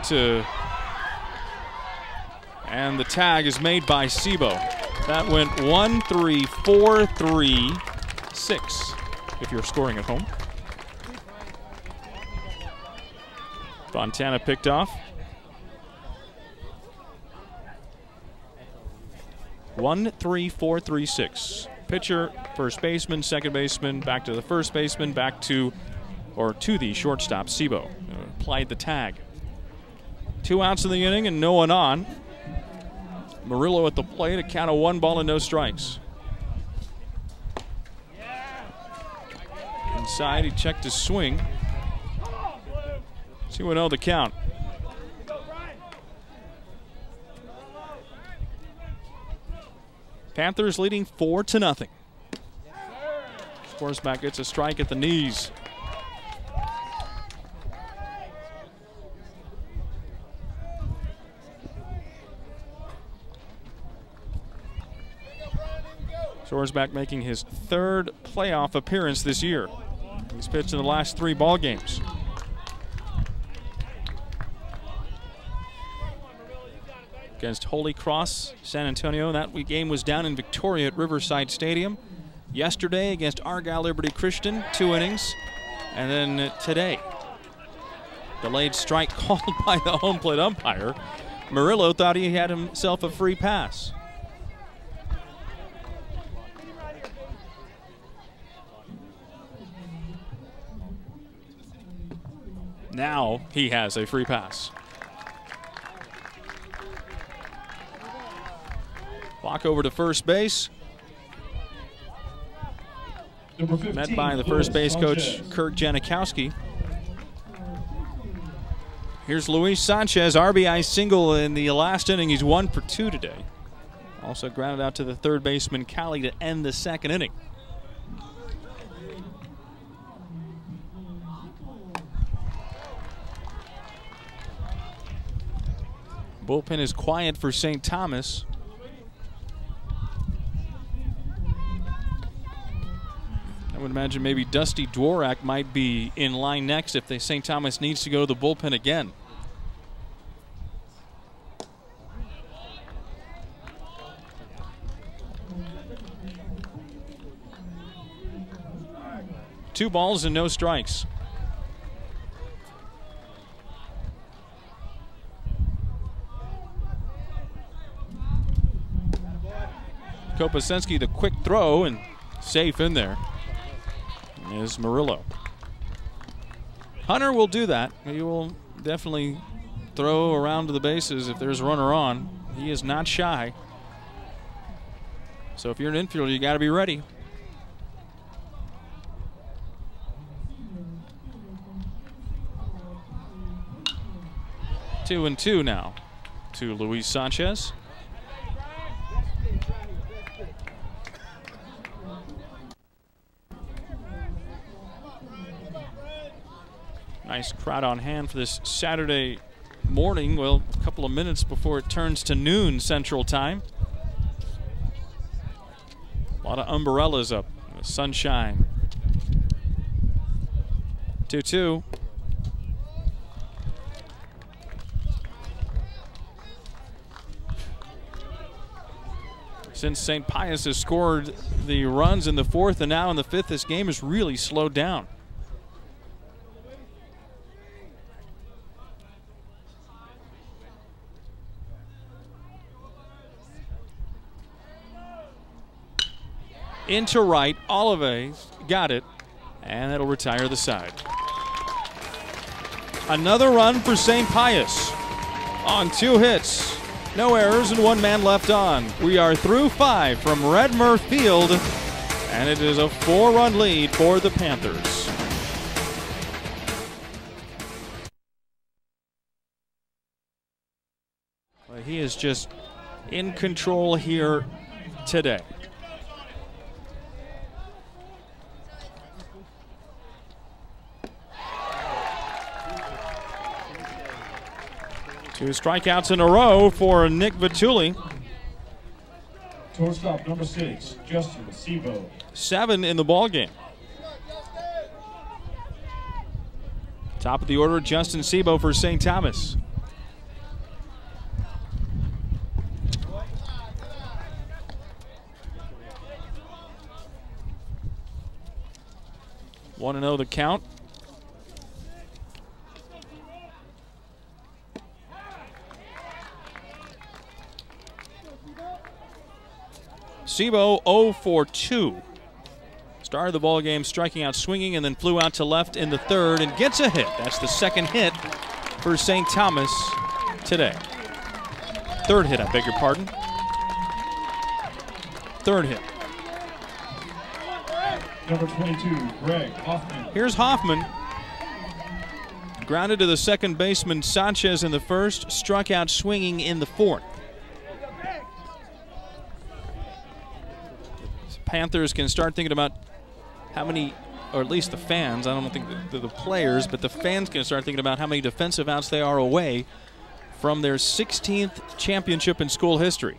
and the tag is made by Sebo. That went 1-3, 4-3, 6 if you're scoring at home. Fontana picked off. 1-3, 4-3, 6. Pitcher, first baseman, second baseman, back to the first baseman, back to the shortstop, Sebo. Applied the tag. 2 outs in the inning and no one on. Murillo at the plate, a count of 1 ball and no strikes. Inside, he checked his swing. 2-0 the count. Panthers leading 4-0. Schwarzbach gets a strike at the knees. Schwarzbach making his 3rd playoff appearance this year. He's pitched in the last 3 ball games. Against Holy Cross, San Antonio. That game was down in Victoria at Riverside Stadium. Yesterday against Argyle Liberty Christian, 2 innings. And then today, delayed strike called by the home plate umpire. Murillo thought he had himself a free pass. Now he has a free pass. Walk over to first base. Met by the first base coach, Kurt Janikowski. Here's Luis Sanchez, RBI single in the last inning. He's 1 for 2 today. Also grounded out to the third baseman, Cali, to end the 2nd inning. Bullpen is quiet for St. Thomas. I would imagine maybe Dusty Dworak might be in line next if St. Thomas needs to go to the bullpen again. Two balls and no strikes. Kopasensky, the quick throw, and safe in there is Murillo. Hunter will do that. He will definitely throw around to the bases if there's a runner on. He is not shy. So if you're an infielder, you got to be ready. Two and two now to Luis Sanchez. Nice crowd on hand for this Saturday morning. Well, a couple of minutes before it turns to noon Central Time. A lot of umbrellas up, sunshine. 2-2. Since St. Pius has scored the runs in the 4th and now in the 5th, this game has really slowed down. Into right, Olive got it, and that'll retire the side. Another run for St. Pius on 2 hits. No errors and 1 man left on. We are through 5 from Redmer Field, and it is a 4-run lead for the Panthers. Well, he is just in control here today. Two strikeouts in a row for Nick Vitulli. Shortstop number 6, Justin Sebo. 7 in the ball game. Top of the order, Justin Sebo for St. Thomas. Want to know the count? Sebo 0 for 2. Started the ball game striking out swinging and then flew out to left in the third and gets a hit. That's the second hit for St. Thomas today. Third hit, I beg your pardon. Third hit. Number 22, Greg Hoffman. Here's Hoffman. Grounded to the second baseman Sanchez in the first, struck out swinging in the fourth. Panthers can start thinking about how many, or at least the fans, I don't think the players, but the fans can start thinking about how many defensive outs they are away from their 16th championship in school history.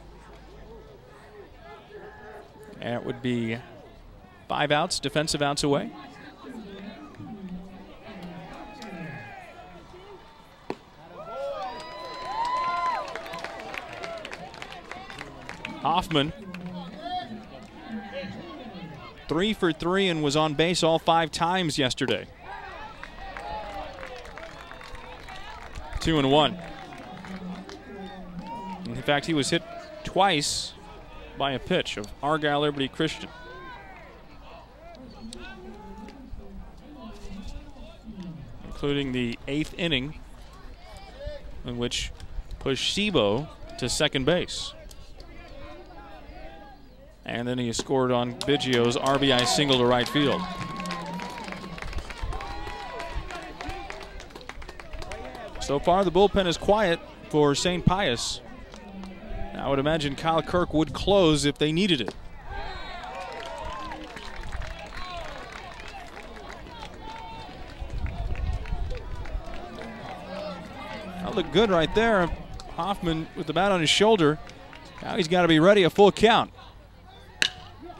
That would be 5 outs, defensive outs away. Hoffman 3 for 3 and was on base all 5 times yesterday. 2-1. In fact, he was hit twice by a pitch of Argyle Liberty Christian. Including the 8th inning, in which pushed Sebo to second base. And then he scored on Biggio's RBI single to right field. So far, the bullpen is quiet for St. Pius. I would imagine Kyle Kirk would close if they needed it. That looked good right there. Hoffman with the bat on his shoulder. Now he's got to be ready, a full count.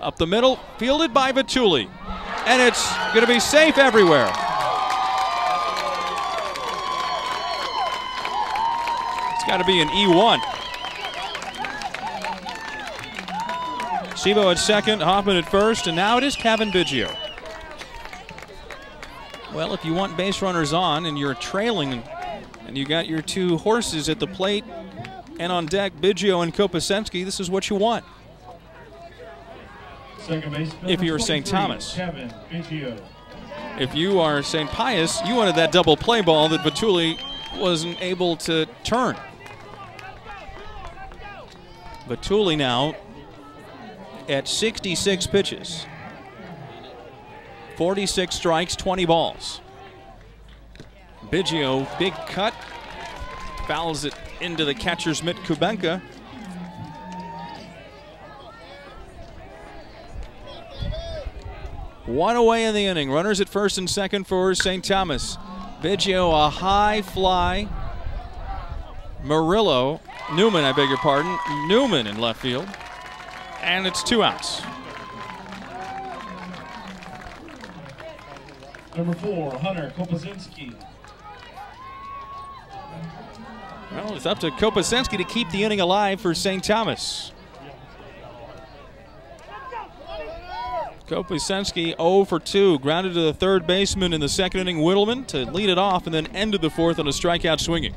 Up the middle, fielded by Vituli. And it's going to be safe everywhere. It's got to be an E1. Sebo at second, Hoffman at first, and now it is Kevin Biggio. Well, if you want base runners on and you're trailing and you got your 2 horses at the plate and on deck, Biggio and Kopasensky, this is what you want. If you're St. Thomas. Kevin Biggio. If you are St. Pius, you wanted that double play ball that Vituli wasn't able to turn. Vituli now at 66 pitches. 46 strikes, 20 balls. Biggio, big cut. Fouls it into the catcher's mitt, Kubenka. One away in the inning. Runners at first and second for St. Thomas. Biggio, a high fly. Newman, I beg your pardon. Newman in left field. And it's 2 outs. Number 4, Hunter Kopasensky. Well, it's up to Kopasensky to keep the inning alive for St. Thomas. Kopasensky 0 for 2, grounded to the third baseman in the second inning, Whittleman, to lead it off, and then ended the fourth on a strikeout swinging.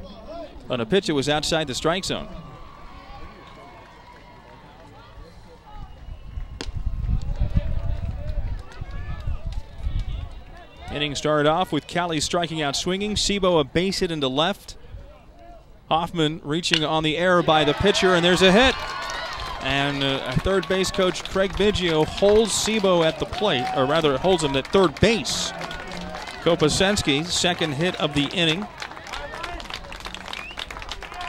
On a pitch that was outside the strike zone. Inning started off with Callie striking out swinging, Sebo a base hit into left. Hoffman reaching on the air by the pitcher, and there's a hit. And third base coach Craig Biggio holds Sebo at the plate, or rather holds him at third base. Kopasensky, second hit of the inning.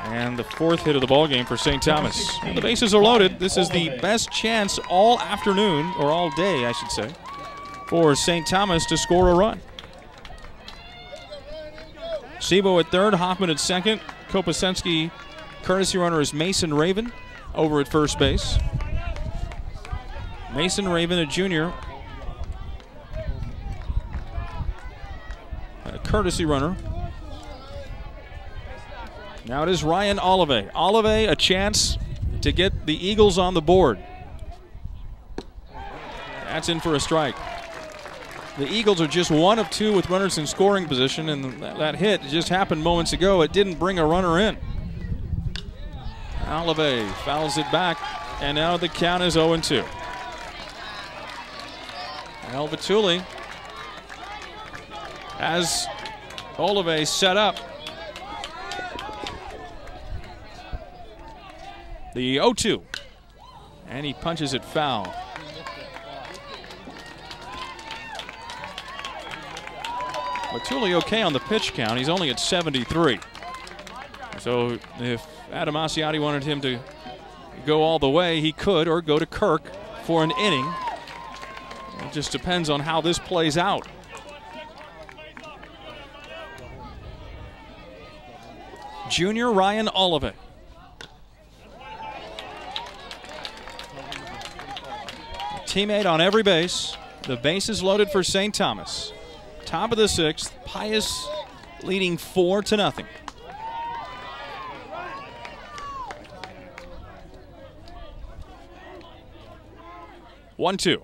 And the 4th hit of the ball game for St. Thomas. And the bases are loaded. This is the best chance all afternoon, or all day, I should say, for St. Thomas to score a run. Sebo at third, Hoffman at second. Kopasensky, courtesy runner is Mason Raven over at first base. Mason Raven, a junior. A courtesy runner. Now it is Ryan Olive. Olive, a chance to get the Eagles on the board. That's in for a strike. The Eagles are just 1 of 2 with runners in scoring position, and that hit just happened moments ago. It didn't bring a runner in. Olive fouls it back, and now the count is 0-2. Al Vituli has Olive set up. The 0-2, and he punches it foul. Vituli okay on the pitch count. He's only at 73. So if Adam Asiati wanted him to go all the way, he could, or go to Kirk for an inning. It just depends on how this plays out. Junior Ryan Olive. Teammate on every base. The base is loaded for St. Thomas. Top of the 6th, Pius leading 4-0. One, 2.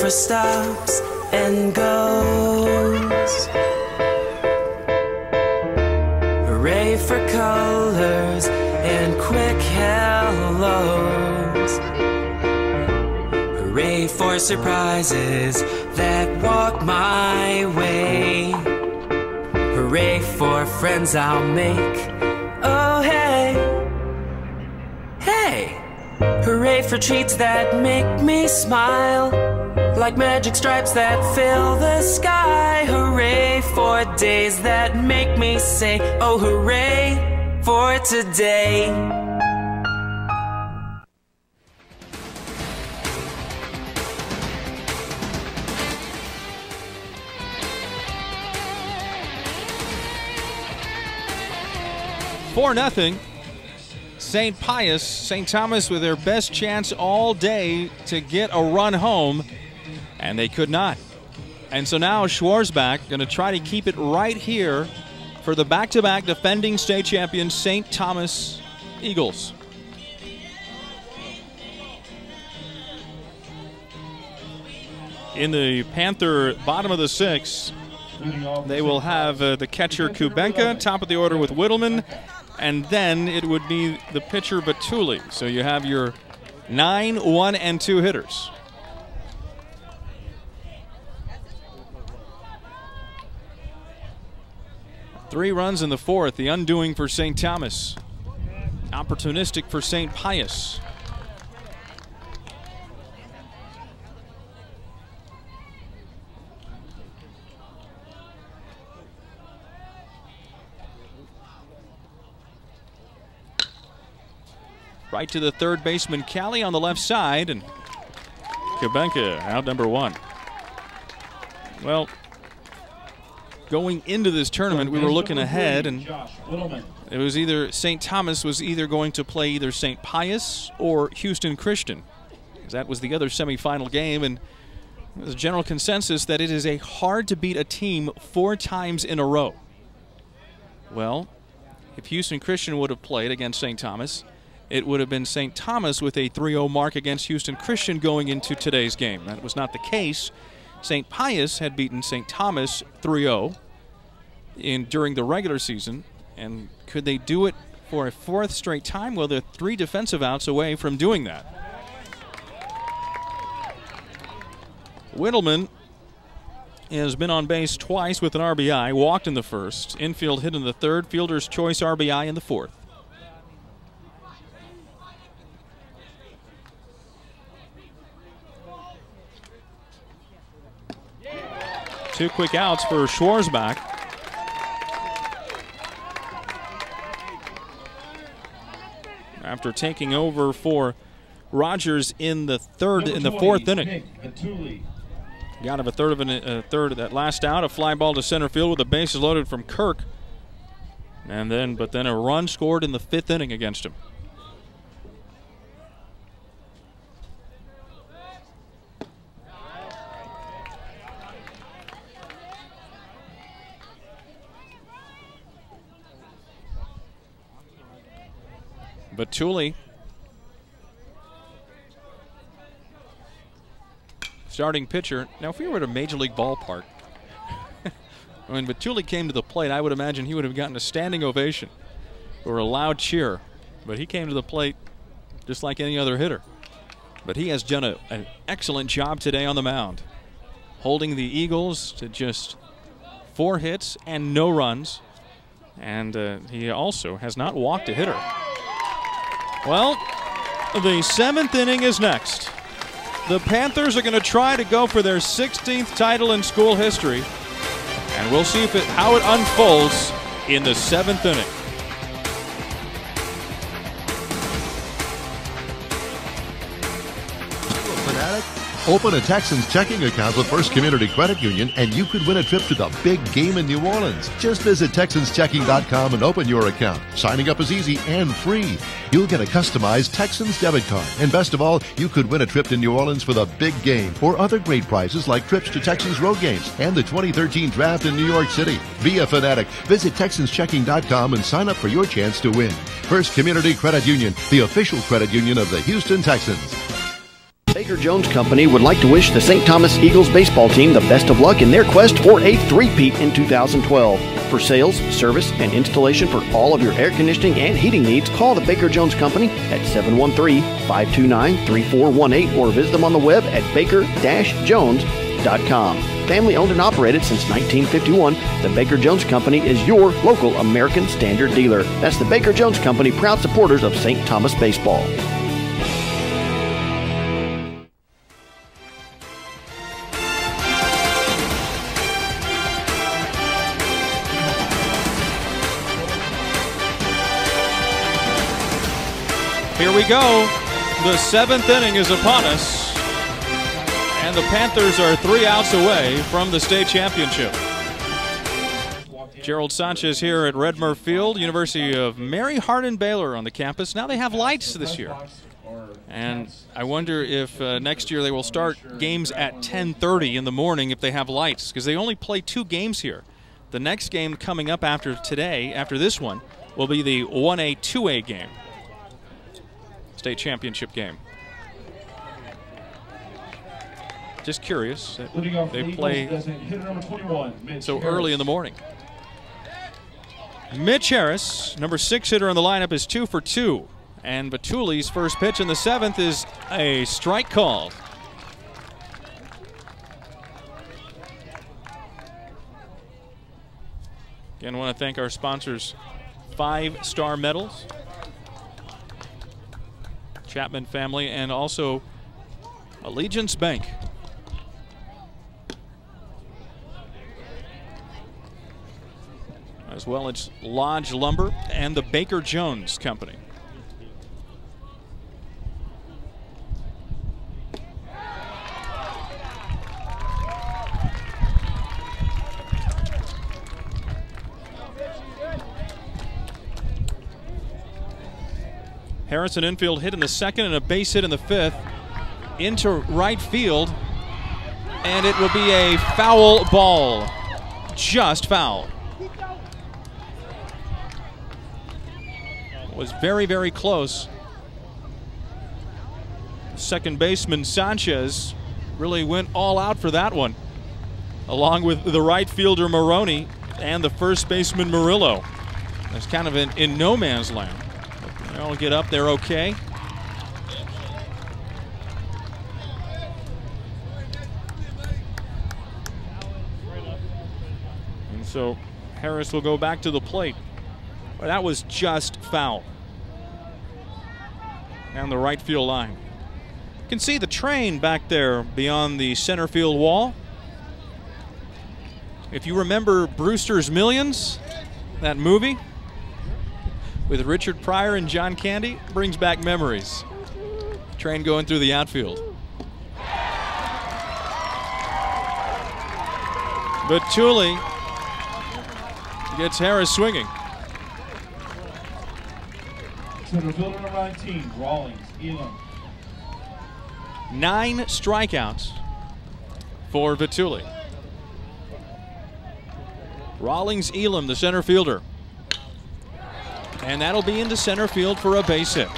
Stops and goes. Hooray for colors and quick hellos. Hooray for surprises that walk my way. Hooray for friends I'll make. Oh hey, hey. Hooray for treats that make me smile, like magic stripes that fill the sky. Hooray for days that make me say, oh hooray for today. For nothing. St. Pius, St. Thomas with their best chance all day to get a run home, and they could not. And so now Schwarzbach going to try to keep it right here for the back-to-back defending state champion St. Thomas Eagles. In the Panther bottom of the 6th, they will have the catcher Kubenka, top of the order with Whittleman, and then it would be the pitcher Vituli. So you have your 9, 1, and 2 hitters. Three runs in the 4th, the undoing for St. Thomas. Opportunistic for St. Pius. Right to the third baseman, Callie, on the left side, and Kubenka out number 1. Well, going into this tournament, we were looking ahead, and it was either St. Thomas was either going to play either St. Pius or Houston Christian. That was the other semifinal game, and there's a general consensus that it is a hard to beat a team 4 times in a row. Well, if Houston Christian would have played against St. Thomas, it would have been St. Thomas with a 3-0 mark against Houston Christian going into today's game. That was not the case. St. Pius had beaten St. Thomas 3-0 during the regular season. And could they do it for a 4th straight time? Well, they're 3 defensive outs away from doing that. Windelman has been on base twice with an RBI, walked in the first, infield hit in the third, fielder's choice RBI in the fourth. Two quick outs for Schwarzbach. After taking over for Rogers in the fourth inning. Got out of a third of that last out, a fly ball to center field with the bases loaded from Kirk. But then a run scored in the fifth inning against him. Batuli starting pitcher. Now, if we were at a major league ballpark, when Batuli came to the plate, I would imagine he would have gotten a standing ovation or a loud cheer. But he came to the plate just like any other hitter. But he has done an excellent job today on the mound, holding the Eagles to just 4 hits and no runs. And he also has not walked a hitter. Well, the 7th inning is next. The Panthers are going to try to go for their 16th title in school history, and we'll see how it unfolds in the 7th inning. Fanatic? Open a Texans checking account with First Community Credit Union, and you could win a trip to the big game in New Orleans. Just visit TexansChecking.com and open your account. Signing up is easy and free. You'll get a customized Texans debit card. And best of all, you could win a trip to New Orleans for the big game or other great prizes like trips to Texans road games and the 2013 draft in New York City. Be a fanatic. Visit TexansChecking.com and sign up for your chance to win. First Community Credit Union, the official credit union of the Houston Texans. Baker Jones Company would like to wish the St. Thomas Eagles baseball team the best of luck in their quest for a three-peat in 2012. For sales, service, and installation for all of your air conditioning and heating needs, call the Baker Jones Company at 713-529-3418 or visit them on the web at baker-jones.com. Family owned and operated since 1951, the Baker Jones Company is your local American Standard dealer. That's the Baker Jones Company, proud supporters of St. Thomas baseball. Here we go. The 7th inning is upon us, and the Panthers are 3 outs away from the state championship. Gerald Sanchez here at Redmer Field, University of Mary Hardin Baylor on the campus. Now they have lights this year, and I wonder if next year they will start games at 10:30 in the morning if they have lights, because they only play 2 games here. The next game coming up after today, after this one, will be the 1A, 2A game. State championship game. Just curious. They play so early in the morning. Mitch Harris, number 6 hitter on the lineup, is 2 for 2. And Batuli's first pitch in the 7th is a strike called. Again, I want to thank our sponsors, 5-star medals, Chapman family, and also Allegiance Bank. As well as Lodge Lumber and the Baker Jones Company. Harrison infield hit in the 2nd and a base hit in the 5th into right field, and it will be a foul ball. Just foul. Was very, very close. Second baseman Sanchez really went all out for that one, along with the right fielder Maroney and the first baseman Murillo. That's kind of in no man's land. They'll get up there okay. So Harris will go back to the plate. But that was just foul. Down the right field line. You can see the train back there beyond the center field wall. If you remember Brewster's Millions, that movie with Richard Pryor and John Candy, brings back memories. Train going through the outfield. Vitulli gets Harris swinging. Center fielder number 19, Rawlings, Elam. 9 strikeouts for Vitulli. Rawlings Elam, the center fielder. And that'll be into center field for a base hit.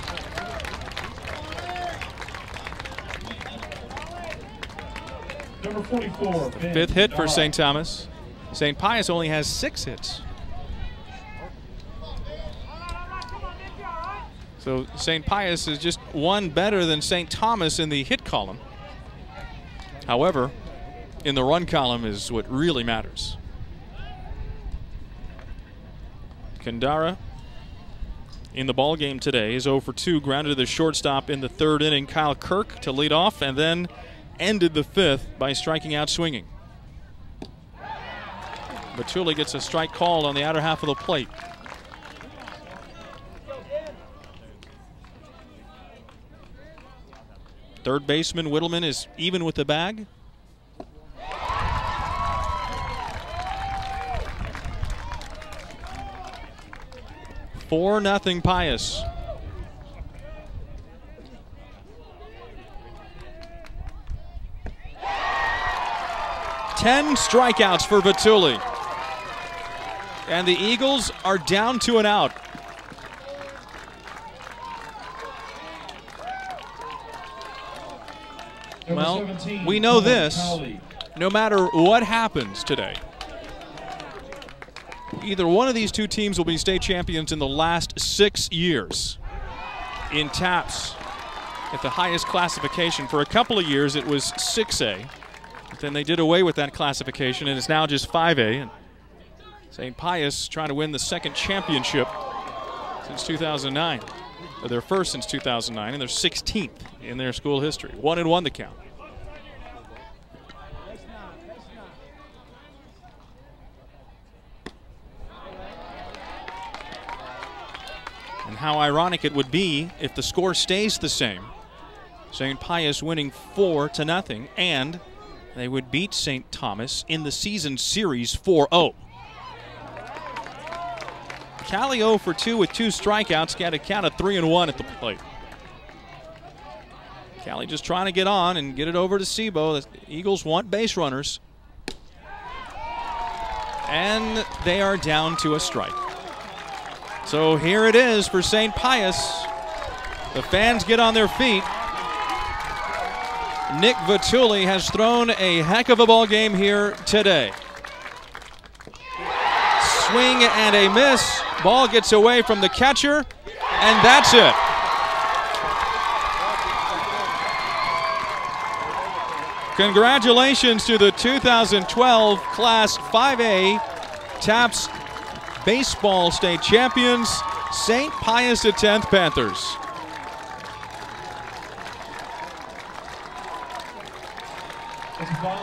Number 44, Ben 5th hit for Dara. St. Thomas. St. Pius only has 6 hits. So St. Pius is just 1 better than St. Thomas in the hit column. However, in the run column is what really matters. Kandara in the ball game today is 0 for 2, grounded to the shortstop in the 3rd inning. Kyle Kirk to lead off, and then ended the 5th by striking out swinging. Vitulli gets a strike called on the outer half of the plate. Third baseman Whittleman is even with the bag. (4-0) Pius. Ten strikeouts for Vitulli. And the Eagles are down to an out. Well, we know this. No matter what happens today, either one of these two teams will be state champions in the last 6 years in TAPS at the highest classification. For a couple of years, it was 6A. But then they did away with that classification, and it's now just 5A. And St. Pius trying to win the 2nd championship since 2009. Or their first since 2009, and their 16th in their school history. 1-1 the count. And how ironic it would be if the score stays the same. St. Pius winning 4-0, and they would beat St. Thomas in the season series 4-0. Cali 0 for 2 with 2 strikeouts, got a count of 3-1 at the plate. Cali just trying to get on and get it over to Sebo. The Eagles want base runners. And they are down to a strike. So here it is for St. Pius. The fans get on their feet. Nick Vitulli has thrown a heck of a ball game here today. Swing and a miss. Ball gets away from the catcher, and that's it. Congratulations to the 2012 Class 5A TAPS Baseball State Champions, St. Pius X Panthers.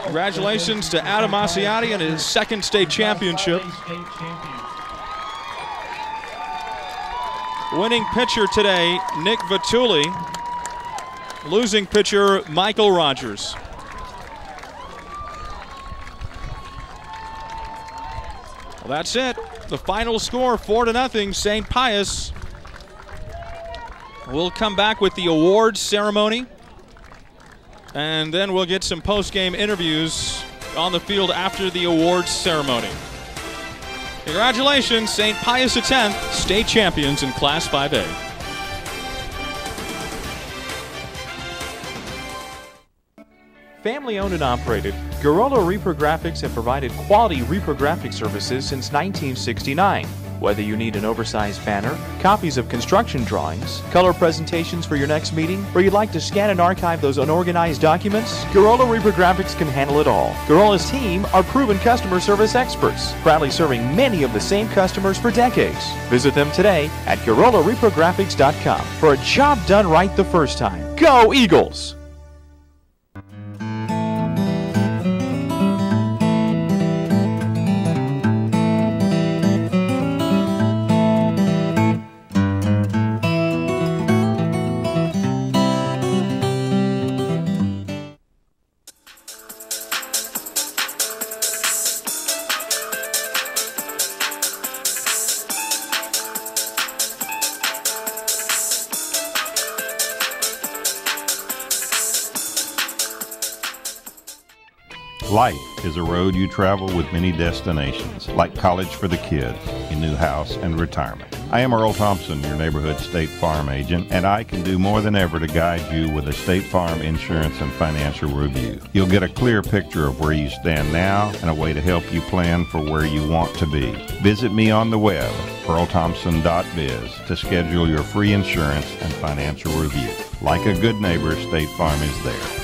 Congratulations to Adam Asiati and his 2nd state championship. Winning pitcher today, Nick Vitulli. Losing pitcher, Michael Rogers. Well, that's it. The final score, 4-0, St. Pius. We'll come back with the awards ceremony, and then we'll get some post-game interviews on the field after the awards ceremony. Congratulations, St. Pius X, state champions in Class 5A. Family owned and operated, Gorilla Reprographics have provided quality reprographic services since 1969. Whether you need an oversized banner, copies of construction drawings, color presentations for your next meeting, or you'd like to scan and archive those unorganized documents, Gorola Reprographics can handle it all. Gorola's team are proven customer service experts, proudly serving many of the same customers for decades. Visit them today at GorolaReprographics.com for a job done right the first time. Go Eagles! Life is a road you travel with many destinations, like college for the kids, a new house, and retirement. I am Earl Thompson, your neighborhood State Farm agent, and I can do more than ever to guide you with a State Farm insurance and financial review. You'll get a clear picture of where you stand now and a way to help you plan for where you want to be. Visit me on the web, earlthompson.biz, to schedule your free insurance and financial review. Like a good neighbor, State Farm is there.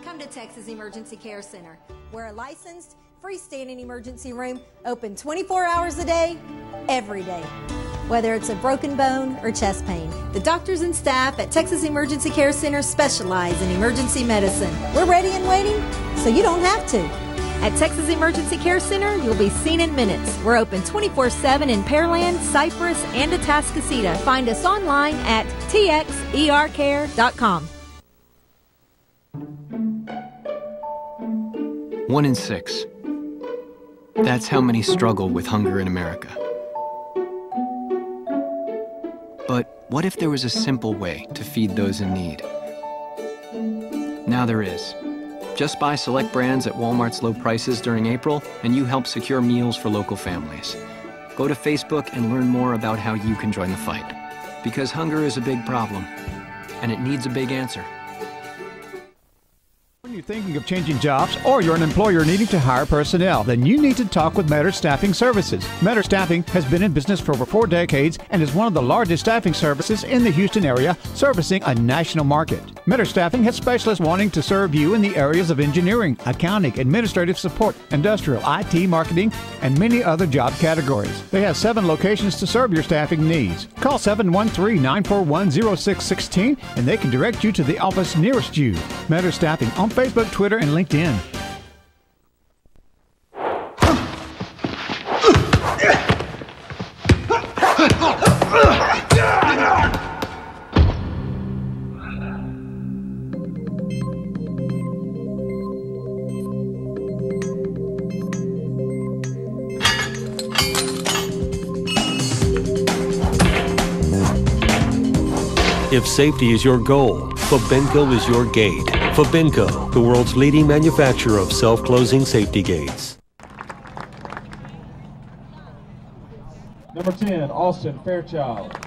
Come to Texas Emergency Care Center. We're a licensed, freestanding emergency room open 24 hours a day, every day. Whether it's a broken bone or chest pain, the doctors and staff at Texas Emergency Care Center specialize in emergency medicine. We're ready and waiting, so you don't have to. At Texas Emergency Care Center, you'll be seen in minutes. We're open 24/7 in Pearland, Cypress, and Atascocita. Find us online at txercare.com. 1 in 6. That's how many struggle with hunger in America. But what if there was a simple way to feed those in need? Now there is. Just buy select brands at Walmart's low prices during April, and you help secure meals for local families. Go to Facebook and learn more about how you can join the fight. Because hunger is a big problem, and it needs a big answer. When you're thinking of changing jobs or you're an employer needing to hire personnel, then you need to talk with Matter Staffing Services. Matter Staffing has been in business for over 4 decades and is one of the largest staffing services in the Houston area, servicing a national market. Matter Staffing has specialists wanting to serve you in the areas of engineering, accounting, administrative support, industrial, IT, marketing, and many other job categories. They have 7 locations to serve your staffing needs. Call 713-941-0616 and they can direct you to the office nearest you. Matter Staffing on Facebook, Twitter, and LinkedIn. If safety is your goal, Fabenco is your gate. Fabenco, the world's leading manufacturer of self-closing safety gates. Number 10, Austin Fairchild.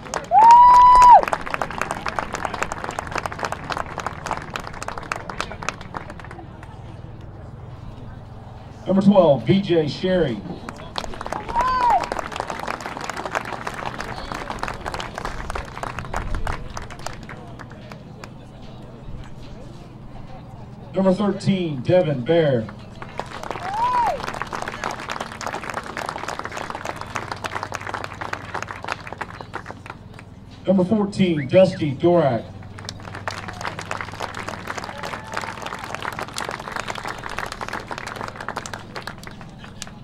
Number 12, BJ Sherry. Number 13, Devin Bear. Number 14, Dusty Dorak.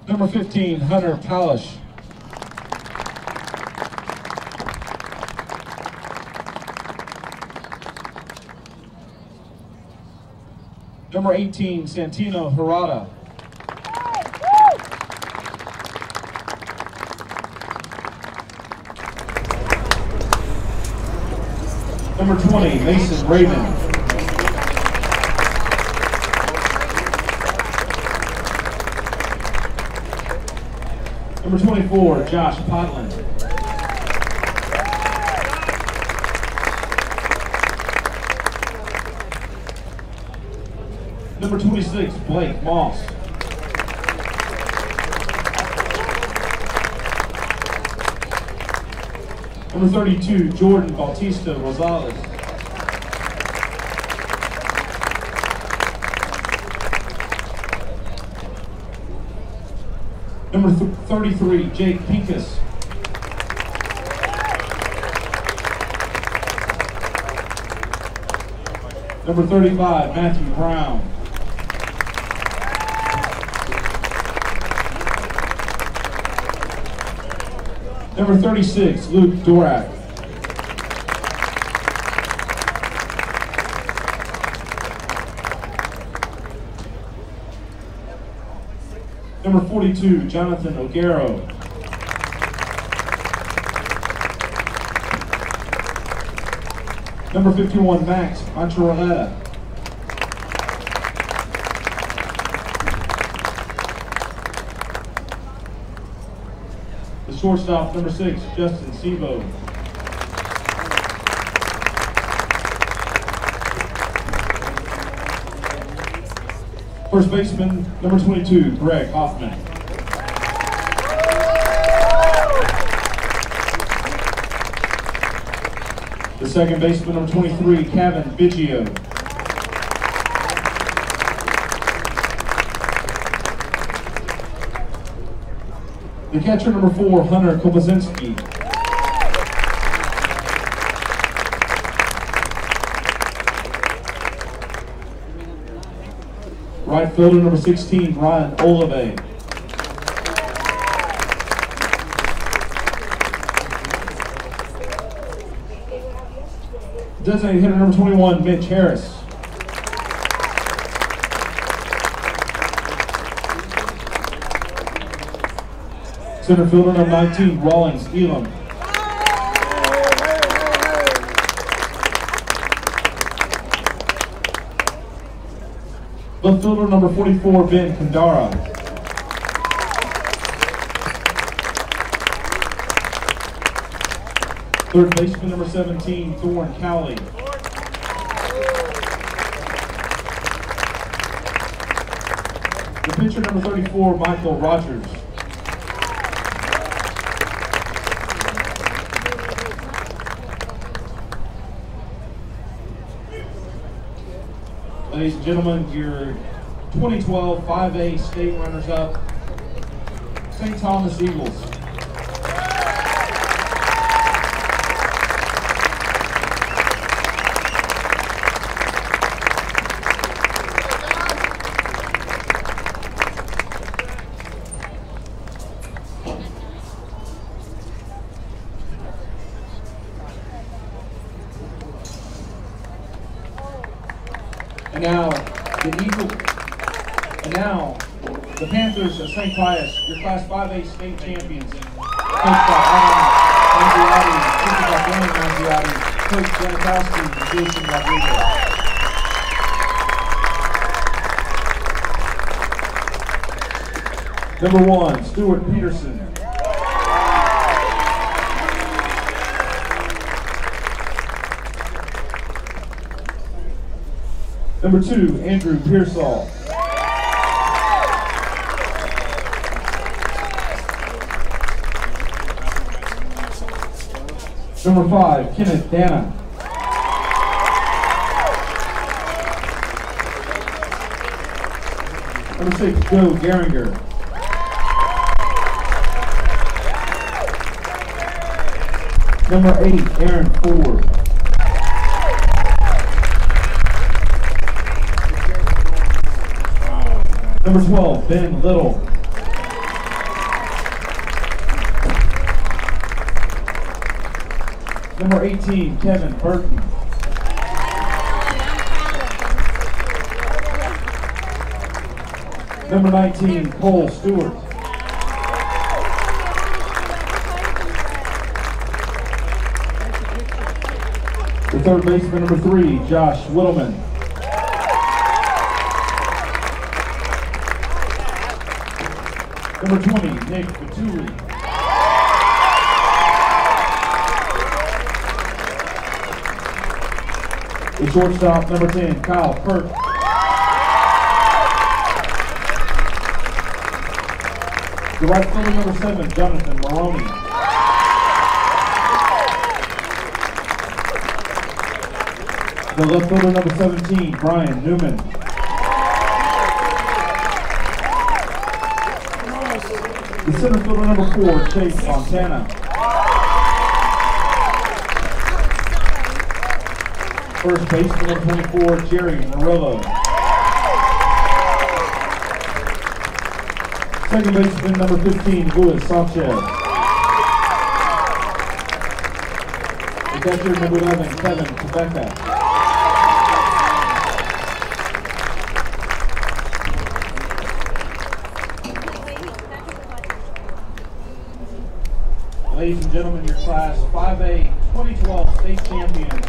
Number 15, Hunter Palish. Number 18, Santino Hirata. Number 20, Mason Raven. Number 24, Josh Potland. Number 26, Blake Moss. Number 32, Jordan Bautista Rosales. Number 33, Jake Pincus. Number 35, Matthew Brown. Number 36, Luke Dorak. Number 42, Jonathan O'Garo. Number 51, Max Anchoraleta. The shortstop, number 6, Justin Sebo. First baseman, number 22, Greg Hoffman. The second baseman, number 23, Kevin Biggio. The catcher, number 4, Hunter Kopazinski. Right fielder, number 16, Ryan Olave. Designated hitter, number 21, Mitch Harris. Center fielder, number 19, Rawlings Elam. Left fielder, number 44, Ben Kandara. Third baseman, number 17, Thorne Cowley. The pitcher, number 34, Michael Rogers. Ladies and gentlemen, your 2012 5A state runners-up, St. Thomas Eagles. And now, the Panthers of St. Pius, your Class 5A state champions, coached by Adam Mangiati, coached by Danny Mangiati, Coach Janikowski, and Jason Rodriguez. Number 1, Stuart Peterson. Number 2, Andrew Pearsall. Number 5, Kenneth Dana. Number 6, Joe Geringer. Number 8, Aaron Ford. Number 12, Ben Little. Number 18, Kevin Burton. Number 19, Cole Stewart. The third baseman, number 3, Josh Whittleman. Number 20, Nick Baturi. The shortstop, number 10, Kyle Kirk. The right fielder, number 7, Jonathan Maroney. The left fielder number 17, Brian Newman. The center fielder number 4, Chase Montana. First baseman number 24, Jerry Murillo. Second baseman number 15, Luis Sanchez. The catcher number 11, Kevin Quebeca. Ladies and gentlemen, your class 5A 2012 state champions.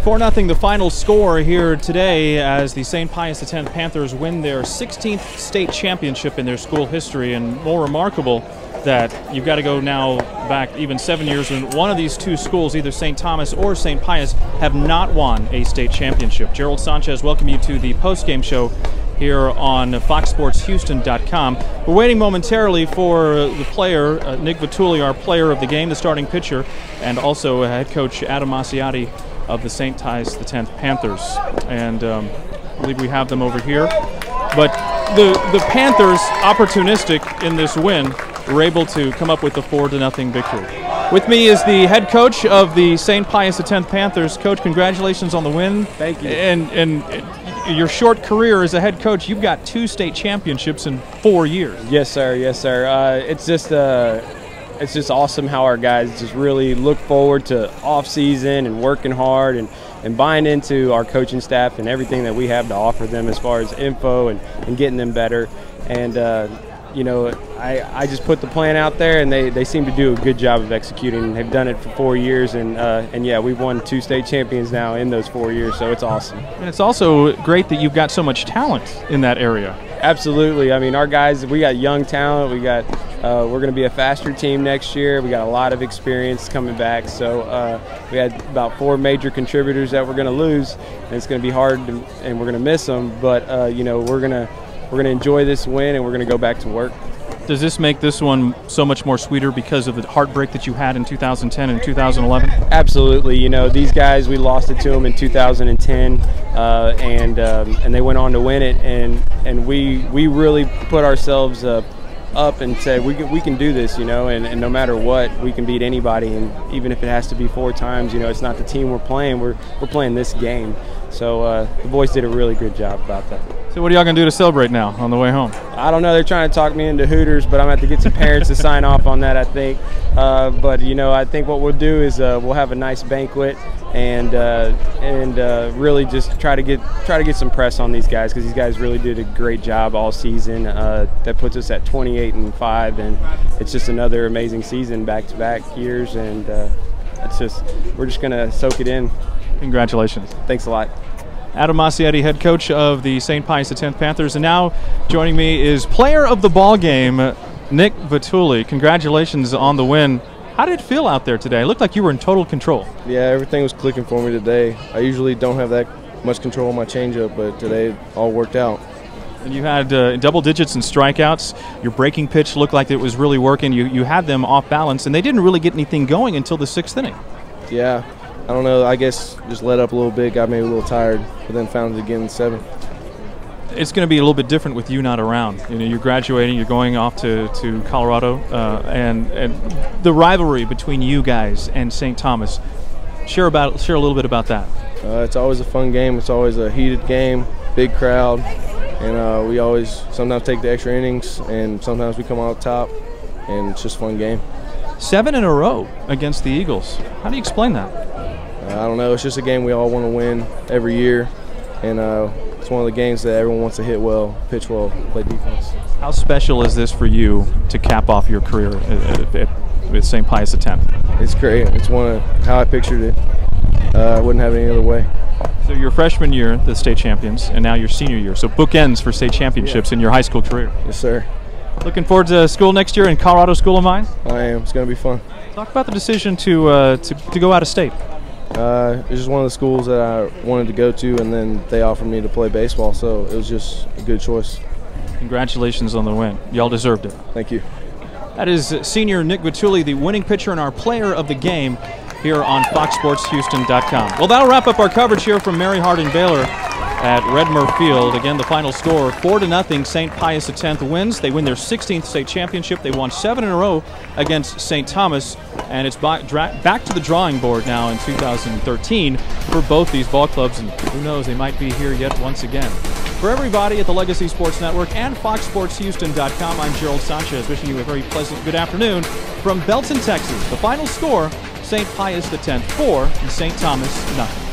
For 4-0 the final score here today as the St. Pius X Panthers win their 16th state championship in their school history, and more remarkable that you've got to go now back even 7 years when one of these two schools, either St. Thomas or St. Pius, have not won a state championship. Gerald Sanchez, welcome you to the post-game show here on FoxSportsHouston.com. We're waiting momentarily for the player, Nick Vitulli, our player of the game, the starting pitcher, and also head coach Adam Masiotti of the St. Pius X Panthers. And I believe we have them over here. But the Panthers, opportunistic in this win, were able to come up with a 4-0 victory. With me is the head coach of the St. Pius X Panthers. Coach, congratulations on the win. Thank you. And your short career as a head coach, you've got 2 state championships in 4 years. Yes, sir. Yes, sir. It's just awesome how our guys just really look forward to off season and working hard and buying into our coaching staff and everything that we have to offer them as far as info and getting them better. And you know, I just put the plan out there, and they seem to do a good job of executing. They've done it for 4 years, and yeah, we've won 2 state champions now in those 4 years, so it's awesome. And it's also great that you've got so much talent in that area. Absolutely. I mean, our guys, we got young talent. We got we're going to be a faster team next year. We got a lot of experience coming back. So we had about 4 major contributors that we're going to lose, and it's going to be hard, and we're going to miss them. But you know, we're going to enjoy this win, and we're going to go back to work. Does this make this one so much more sweeter because of the heartbreak that you had in 2010 and 2011? Absolutely. You know, these guys, we lost it to them in 2010, and they went on to win it, and we really put ourselves up and said we can do this, you know, and no matter what, we can beat anybody, and even if it has to be 4 times, you know, it's not the team we're playing, we're playing this game. So the boys did a really good job about that. So what are y'all going to do to celebrate now on the way home? I don't know. They're trying to talk me into Hooters, but I'm going to have to get some parents to sign off on that, I think. But, you know, I think what we'll do is we'll have a nice banquet and really just try to get some press on these guys, because these guys really did a great job all season. That puts us at 28-5, and it's just another amazing season back-to-back years, and we're just going to soak it in. Congratulations. Thanks a lot. Adam Masiotti, head coach of the St. Pius X Panthers, and now joining me is player of the ball game, Nick Vitulli. Congratulations on the win. How did it feel out there today? It looked like you were in total control. Yeah, everything was clicking for me today. I usually don't have that much control on my changeup, but today it all worked out. And you had double digits in strikeouts. Your breaking pitch looked like it was really working. You had them off balance, and they didn't really get anything going until the 6th inning. Yeah. I don't know, I guess just let up a little bit, got maybe a little tired, but then found it again in 7th. It's going to be a little bit different with you not around. You know, you're graduating, you're going off to Colorado, and the rivalry between you guys and St. Thomas. Share a little bit about that. It's always a fun game. It's always a heated game, big crowd, and we always sometimes take the extra innings, and sometimes we come out top, and it's just a fun game. 7 in a row against the Eagles. How do you explain that? I don't know. It's just a game we all want to win every year, and it's one of the games that everyone wants to hit well, pitch well, play defense. How special is this for you to cap off your career with St. Pius X? It's great. It's one of how I pictured it. I wouldn't have it any other way. So your freshman year, the state champions, and now your senior year. So bookends for state championships in your high school career. Yes, sir. Looking forward to school next year in Colorado School of Mines? I am. It's going to be fun. Talk about the decision to go out of state. It's just one of the schools that I wanted to go to, and then they offered me to play baseball, so it was just a good choice. Congratulations on the win. Y'all deserved it. Thank you. That is senior Nick Vitulli, the winning pitcher and our player of the game here on FoxSportsHouston.com. Well, that'll wrap up our coverage here from Mary Hardin-Baylor at Redmer Field. Again, the final score, 4-0. St. Pius X wins. They win their 16th state championship. They won 7 in a row against St. Thomas, and it's back to the drawing board now in 2013 for both these ball clubs, and who knows, they might be here yet once again. For everybody at the Legacy Sports Network and FoxSportsHouston.com, I'm Gerald Sanchez, wishing you a very pleasant good afternoon from Belton, Texas. The final score, St. Pius X 4 and St. Thomas 0.